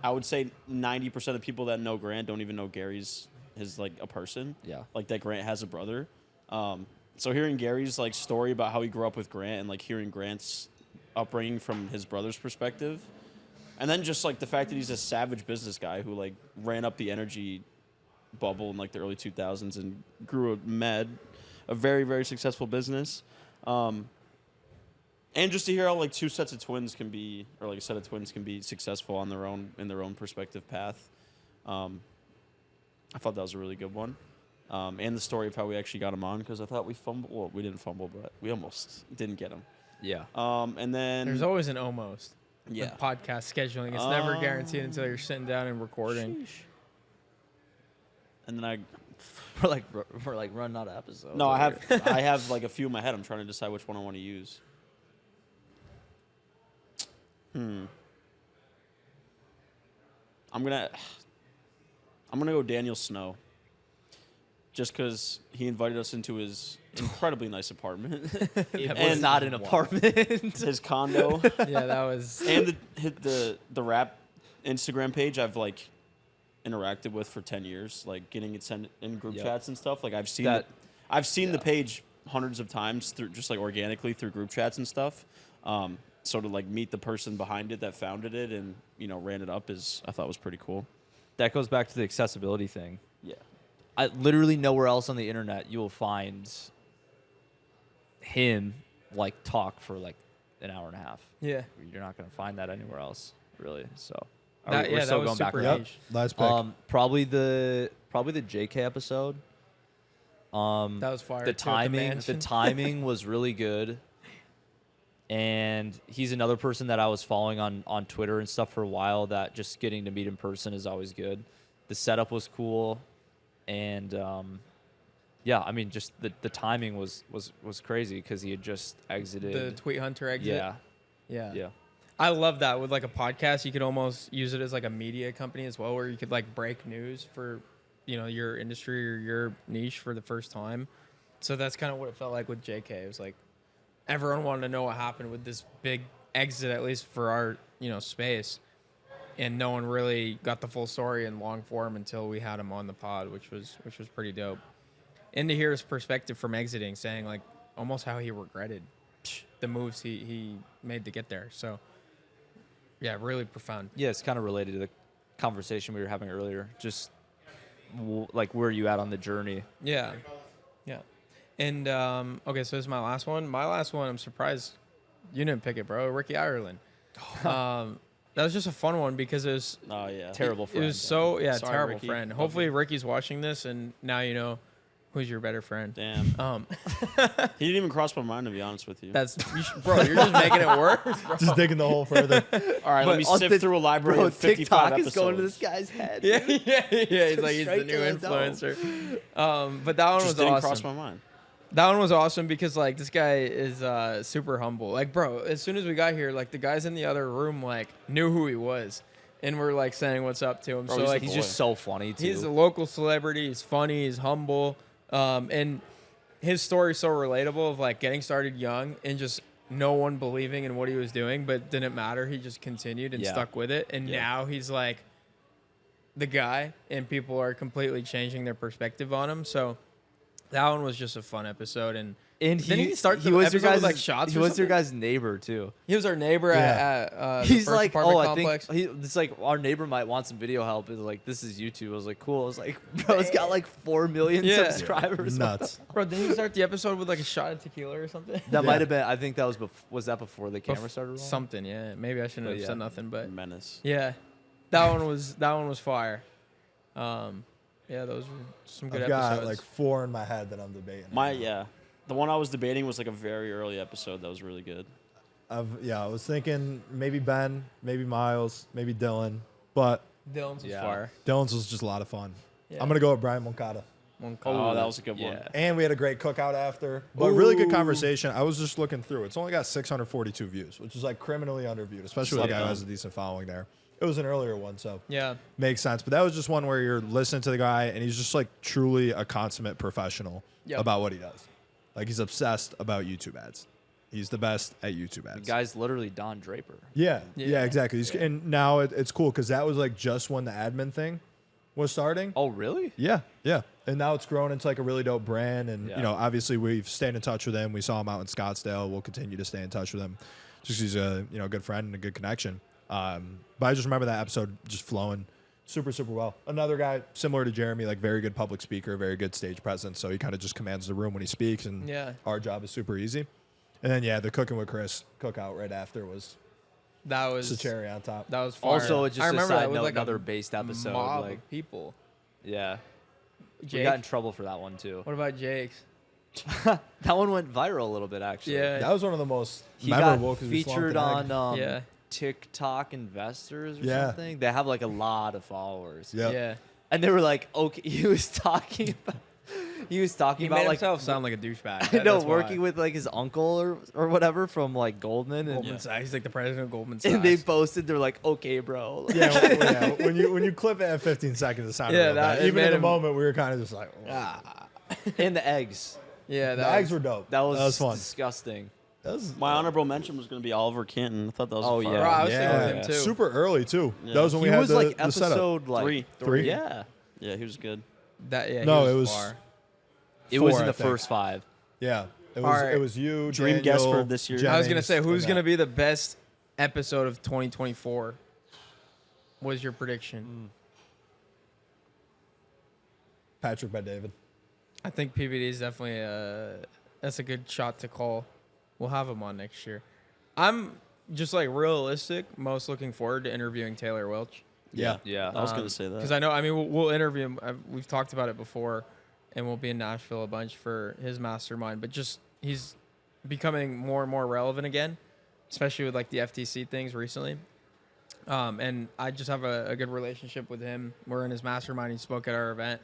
I would say 90% of people that know Grant don't even know Gary's like a person. Yeah. Like that Grant has a brother. So hearing Gary's like story about how he grew up with Grant and like hearing Grant's upbringing from his brother's perspective, and then just like the fact that he's a savage business guy who like ran up the energy bubble in like the early 2000s and grew a very, very successful business. And just to hear how like two sets of twins can be, or like a set of twins can be successful on their own in their own perspective path. I thought that was a really good one. And the story of how we actually got him on, because I thought we fumbled. Well, we didn't fumble, but we almost didn't get him. Yeah. And then There's always an almost. yeah. With podcast scheduling. It's never guaranteed until you're sitting down and recording. Sheesh. And then We're like running out of episodes. no, I over have here. I have like a few in my head. I'm trying to decide which one I want to use. I'm gonna go Daniel Snow. Just because he invited us into his incredibly nice apartment, It was And- not an apartment. his condo, Yeah, that was. and the rap Instagram page I've like interacted with for 10 years, like getting it sent in group Yep. chats and stuff. Like I've seen That- the page hundreds of times through just like organically through group chats and stuff. So to like meet the person behind it that founded it and ran it up I thought was pretty cool. That goes back to the accessibility thing. Yeah. I literally nowhere else on the internet you will find him like talk for like an hour and a half. Yeah. You're not going to find that anywhere else, really. So That- we're yeah, still that was going back super around. Yep. Last pick. Probably the JK episode. That was fire. The too, at timing mansion. was really good. And he's another person that I was following on Twitter and stuff for a while, that just getting to meet in person is always good. The setup was cool. And yeah, I mean, just the timing was crazy because he had just exited. The Tweet Hunter exit. Yeah. Yeah. Yeah. I love that. With like a podcast, you could almost use it as like a media company as well, where you could like break news for, your industry or your niche for the first time. So that's kind of what it felt like with JK. It was like everyone wanted to know what happened with this big exit, at least for our, space. And no one really got the full story in long form until we had him on the pod, which was pretty dope. And to hear his perspective from exiting, saying like almost how he regretted the moves he made to get there. So, yeah, really profound. Yeah, it's kind of related to the conversation we were having earlier. Just like where are you at on the journey? Yeah. Yeah. And, okay, so this is my last one. My last one, I'm surprised you didn't pick it, bro. Ricky Ireland. That was just a fun one because it was Oh yeah. Terrible it friend. was so Sorry, terrible Ricky. friend. Love Hopefully Ricky's watching this and now you know who's your better friend. Damn. He didn't even cross my mind, to be honest with you. Bro, you're just making it worse. Bro. Just digging the hole further. All right, let me on sift the- through a library Bro, of 55 TikTok episodes. is going to this guy's head. Yeah, yeah. He's like he's the Straight new to the dome. influencer. But that one Just was didn't awesome. cross my mind. That one was awesome because like this guy is super humble. Like, bro, as soon as we got here, like the guys in the other room like knew who he was, and we're like saying what's up to him. Bro, so he's like the He's boy. just so funny too. he's a local celebrity. He's funny. He's humble. And his story's so relatable of like getting started young and just no one believing in what he was doing, but didn't matter. He just continued and Yeah. stuck with it. And Yeah. now he's like the guy, and people are completely changing their perspective on him. So that one was just a fun episode. And and didn't he start the was your episode with, guys' like, shots He or was your something? guy's neighbor too. he was our neighbor Yeah. at He's the first like, apartment oh, I complex. think it's like our neighbor might want some video help. It's like this is YouTube. I was like, cool. I was like, bro, it's got like 4 million Yeah. subscribers. Nuts. Bro, didn't he start the episode with like a shot of tequila or something? That Yeah. might have been. I think that was that before the camera started rolling? Something, yeah. Maybe I shouldn't But have yeah. said nothing, but Menace. yeah, that one was fire. Yeah, those were some good I've got episodes. like 4 in my head that I'm debating. The one I was debating was like a very early episode that was really good. I was thinking maybe Ben, maybe Miles, maybe Dylan, but Dylan's was Yeah. fire. Dylan's was just a lot of fun. Yeah. I'm gonna go with Brian Moncada. Oh, that was a good one. Yeah. And we had a great cookout after. But really good conversation. I was just looking through. It's only got 642 views, which is like criminally underviewed, especially with a guy who has a decent following there. It was an earlier one, so Yeah, makes sense. But that was just one where you're listening to the guy and he's just like truly a consummate professional Yep. about what he does. Like he's obsessed about YouTube ads. He's the best at YouTube The ads. guy's literally Don Draper. Yeah, Yeah. exactly. And now it's cool because that was like just when the admin thing was starting. Oh, really? Yeah. And now it's grown into like a really dope brand. And, Yeah. you know, obviously we've stayed in touch with him. We saw him out in Scottsdale. We'll continue to stay in touch with him. Just 'cause he's a, you know, good friend and a good connection. But I just remember that episode just flowing super, super well. Another guy similar to Jeremy, like very good public speaker, very good stage presence. So he kind of just commands the room when he speaks. And Yeah. our job is super easy. And then, yeah, the Cooking with Chris cookout right after was that was just a cherry on top. That was fire. Also, just I a remember side that with note, like another a based episode. mob Like, of people. yeah, we Jake, got in trouble for that one too. what about Jake's? That one went viral a little bit actually. Yeah. That was one of the most He memorable got 'cause we slumped featured an egg. on Yeah. TikTok investors or Yeah. something. They have like a lot of followers. Yep. Yeah, And they were like, okay, he was talking about he about made like himself sound like a douchebag. I know, That's why. working with like his uncle or whatever from like Goldman and, Goldman Sachs. He's like the president of Goldman Sachs. and they posted they're like, okay, bro. Yeah, when you clip it at 15 seconds, it sounded Yeah, real that- bad. it Even made in the him- moment, we were kind of just like, And the eggs. Yeah, the eggs were dope. That was fun. disgusting. That was My honorable mention was going to be Oliver Canton. I thought that was Oh, a fire yeah. Bro, I was yeah, thinking with him too. super early too. Yeah. That was when He we had was the, like the setup. episode like Three. Yeah. Yeah, he was good. That yeah. No, he it was far. It was Four, in I the think. first 5. Yeah, it was Alright. it was you. Dream guest Daniel, for this year. I was gonna Jennings, say who's and gonna that. be the best episode of 2024. What is your prediction? Patrick by David. I think PBD is definitely that's a good shot to call. We'll have him on next year. I'm just like realistic, most looking forward to interviewing Taylor Welch. Yeah. Yeah. I was going to say that. Because I know, I mean, we'll interview him. We've talked about it before, and we'll be in Nashville a bunch for his mastermind. But just he's becoming more and more relevant again, especially with like the FTC things recently. And I just have a good relationship with him. We're in his mastermind. He spoke at our event,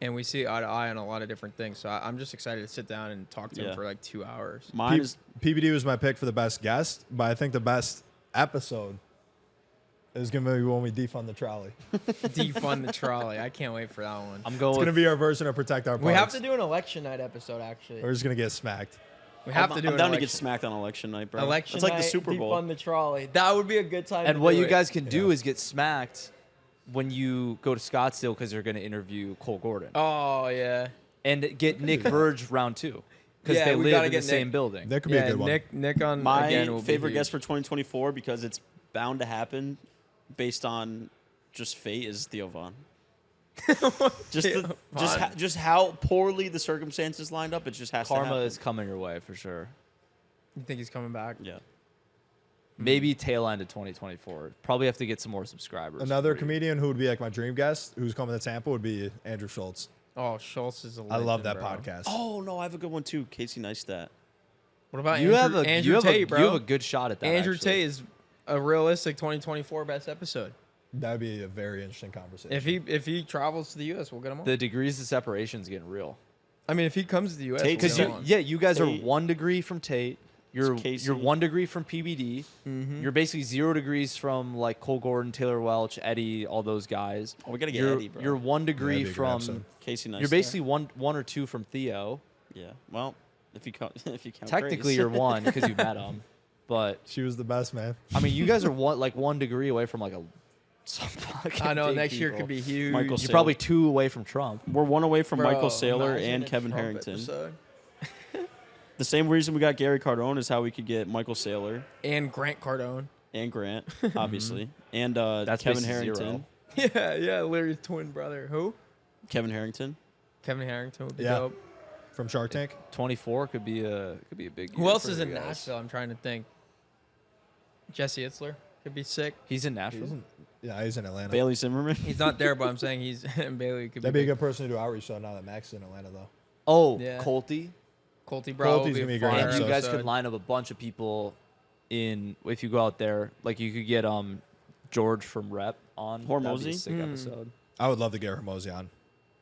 and we see eye to eye on a lot of different things. So I'm just excited to sit down and talk to him Yeah. for like 2 hours. Mine is PBD was my pick for the best guest, but I think the best episode is gonna be when we defund the trolley. Defund the trolley. I can't wait for that one. I'm going It's with gonna be our version of Protect Our Parks. We have to do an election night episode, actually. We're just gonna get smacked. We have to do I'm an down to election. get smacked on election night, bro. Election It's like night, the Super Bowl. defund the trolley. That would be a good time. and to what do you it. guys can do Yeah. is get smacked when you go to Scottsdale because they're going to interview Cole Gordon Oh yeah. and get Nick Verge round 2. because Yeah, they we live gotta in the get same Nick. building. That could be a good one. Nick on My again will favorite be guest huge. for 2024, because it's bound to happen based on just fate, is Theo Vaughn. Just how poorly the circumstances lined up, it just has to Karma happen. is coming your way for sure. You think he's coming back? Yeah. Maybe tail end of 2024. Probably have to get some more subscribers. Another before you- comedian who would be like my dream guest, who's coming to Tampa, would be Andrew Schultz. Oh, Schultz is a I legend, love that bro. podcast. Oh no, I have a good one too. Casey Neistat. What about You Andrew, have a Andrew you have Tate, a, bro? You have a good shot at that. Andrew actually. Tate is a realistic 2024 best episode. That would be a very interesting conversation. If he travels to the U.S., we'll get him on. The degrees of separation is getting real. I mean, if he comes to the U.S., Tate- we'll Because get you, him on. yeah, you guys are Tate- 1 degree from Tate. You're Casey. 1 degree from PBD. Mm-hmm. You're basically 0 degrees from like Cole Gordon, Taylor Welch, Eddie, all those guys. Oh, we gotta get You're, Eddie, bro. You're 1 degree be a good from. episode. Casey Neistat. You're basically one or two from Theo. Yeah. Well, if you count, if you count. Technically, Grace. you're 1 because you met him. But She was the best, man. I mean, you guys are 1 degree away from like a. Some fucking I know big next year people. could be huge. Michael You're Saylor. probably 2 away from Trump. We're 1 away from Bro, Michael Saylor imagine and a Kevin Trump Harrington. episode. The same reason we got Gary Cardone is how we could get Michael Saylor And Grant Cardone. and Grant, obviously, and That's Kevin basically Harrington. 0. Yeah, Larry's twin brother. Who? Kevin Harrington. Kevin Harrington would be Yeah. dope. From Shark Tank. 24 could be a big. Who year else for is you in guys. Nashville? I'm trying to think. Jesse Itzler could be sick. He's in Nashville. He's in, yeah, he's in Atlanta. Bailey Zimmerman. He's not there, but I'm saying he's and Bailey could That'd be a big. good person to do outreach though. Now that Max is in Atlanta though. Oh, Yeah. Colty. Colty Bro Colty's will gonna be be a a great fire And you guys episode. could line up a bunch of people in if you go out there. Like you could get George from Rep on. That'd be a Hormozy? sick episode. I would love to get Hermosi on.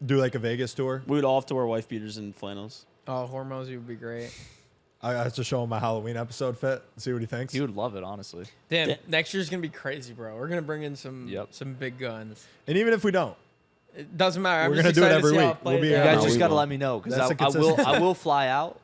Do like a Vegas tour. We would all have to wear wife beaters and flannels. Oh, Hormozy would be great. I have to show him my Halloween episode fit. See what he thinks. He would love it, honestly. Damn, Da- next year's gonna be crazy, bro. We're gonna bring in some Yep. some big guns. And even if we don't, It doesn't matter. I'm We're just gonna do it excited to every see how week. it We'll plays be You Yeah, guys no, just we got to will. let me know because That's the I will consistency. fly out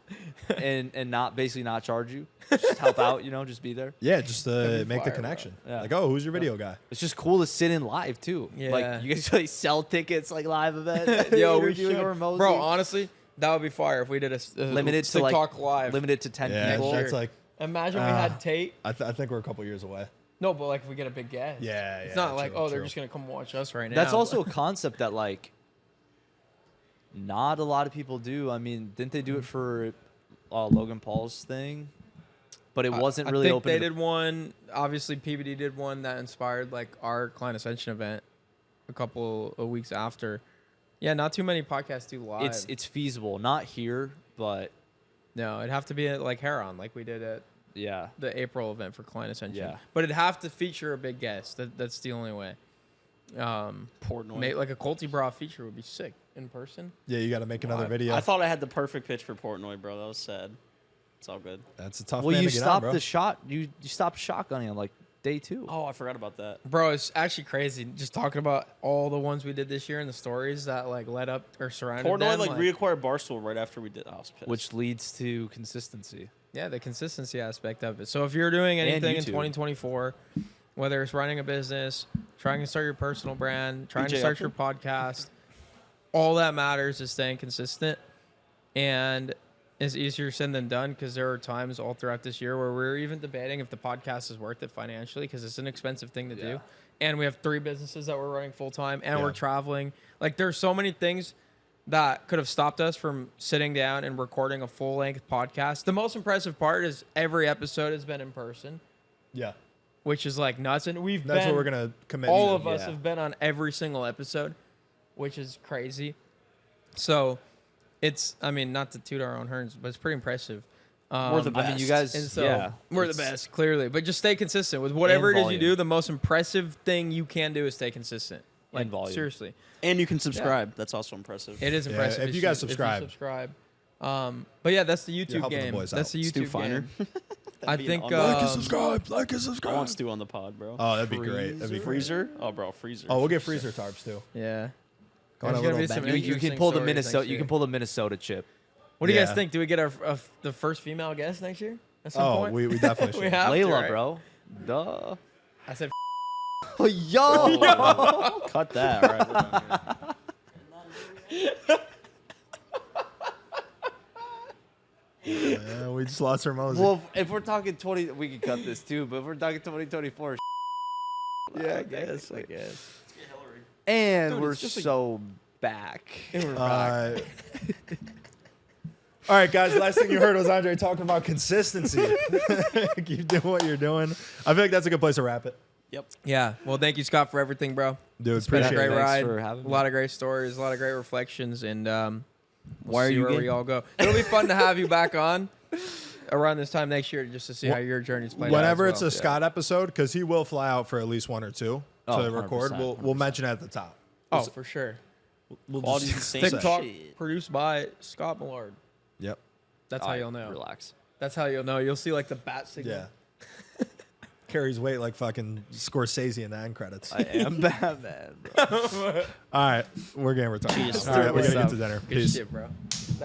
and not basically not charge you. Just help out, just be there. yeah, just That'd be make the fire, connection. bro. Yeah. Like, oh, who's your video guy? It's just cool to sit in live too. Yeah. Like you guys like sell tickets like live event. Yo, we interviewing should. Hormozy. Bro, honestly, that would be fire if we did a limited to Stick like Talk live. limited to 10 Yeah, people. that's like. Imagine we had Tate. I think we're a couple years away. No, but like if we get a big guest. Yeah, It's yeah, not like, true, oh, they're true. just gonna come watch us right now. That's also a concept that like not a lot of people do. I mean, didn't they do it for Logan Paul's thing? But it wasn't really I think open. they to did one. Obviously, PBD did one that inspired like our Client Ascension event a couple of weeks after. Yeah, not too many podcasts do live. It's feasible, not here, but no, it'd have to be at like Heron, like we did at yeah. the April event for Client Ascension. Yeah. But it'd have to feature a big guest. That's the only way. Portnoy. Like a Colty Bra feature would be sick in person. Yeah, you got to make another Live. video. I thought I had the perfect pitch for Portnoy, bro. That was sad. It's all good. That's a tough Well, man you to get on, stopped bro. the shot. You stopped shotgunning on like day 2. Oh, I forgot about that. Bro, it's actually crazy. Just talking about all the ones we did this year and the stories that like led up or surrounded Portnoy them. reacquired Barstool right after we did. I was pissed. which leads to consistency. Yeah, the consistency aspect of it. So if you're doing And anything in YouTube. 2024, whether it's running a business, trying to start your personal brand, trying to BJ start your podcast, all that matters is staying consistent. And it's easier said than done because there are times all throughout this year where we're even debating if the podcast is worth it financially because it's an expensive thing to do. And we have 3 businesses that we're running full time and Yeah. we're traveling. Like there's so many things that could have stopped us from sitting down and recording a full length podcast. The most impressive part is every episode has been in person, Yeah, which is like nuts. And we've that's been, what we're gonna commit. all to. of us Yeah. have been on every single episode, which is crazy. So it's, I mean, not to toot our own horns, but it's pretty impressive. We're the I mean, you guys. And so yeah, we're the it's- best, clearly. But just stay consistent with whatever it is you volume. do. The most impressive thing you can do is stay consistent. Like, volume. seriously. And you can subscribe. That's also impressive. It is Yeah, impressive. if you guys subscribe. But yeah, that's the YouTube helping the game. boys That's out. the Stu YouTube Feiner. game. That'd I be an think, honor. Like and Um, subscribe. Like and I subscribe. want Stu on the pod, bro. Oh, that'd be great. That'd be great. Freezer? Oh, bro, Freezer. Oh, we'll get freezer tarps too. Yeah. Go on There's a gonna little be some bend. You can interesting pull the stories next Minnesota. You year. can pull the Minnesota chip. What do you guys Yeah. think? Do we get the first female guest next year? At some Oh, point? we definitely We should. have to, Layla, right? bro. Duh. I said, Yo. Oh, cut that. Right, we're done here. Yeah, we just lost our Mosey. Well, if we're talking 20, we can cut this too. But if we're talking 2024, Yeah, I guess. and Dude, we're it's just so back. We're back. All right, guys. Last thing you heard was Andre talking about consistency. Keep doing what you're doing. I feel like that's a good place to wrap it. Yep. Yeah. Well, thank you, Scott, for everything, bro. Dude, It's been a appreciate great it. Thanks ride. for having A me. lot of great stories, a lot of great reflections, and we'll Why are see you where gay? we all go. It'll be fun to have you back on around this time next year just to see how your journey's playing out. Whenever as it's well. a Scott episode, because he will fly out for at least 1 or 2 Oh, to record, 100%, we'll mention it at the top. Oh, for sure. We'll Quality's just the say- same. TikTok Shit. produced by Scott Millard. Yep. That's how you'll know. Relax. That's how you'll know. You'll see like the bat signal. Yeah. Carries weight like fucking Scorsese in the end credits. I am Batman. Bro. All right, we're getting retired. Cheers. All right, we're What's gonna get up? to dinner. Good Peace. shit, bro. That was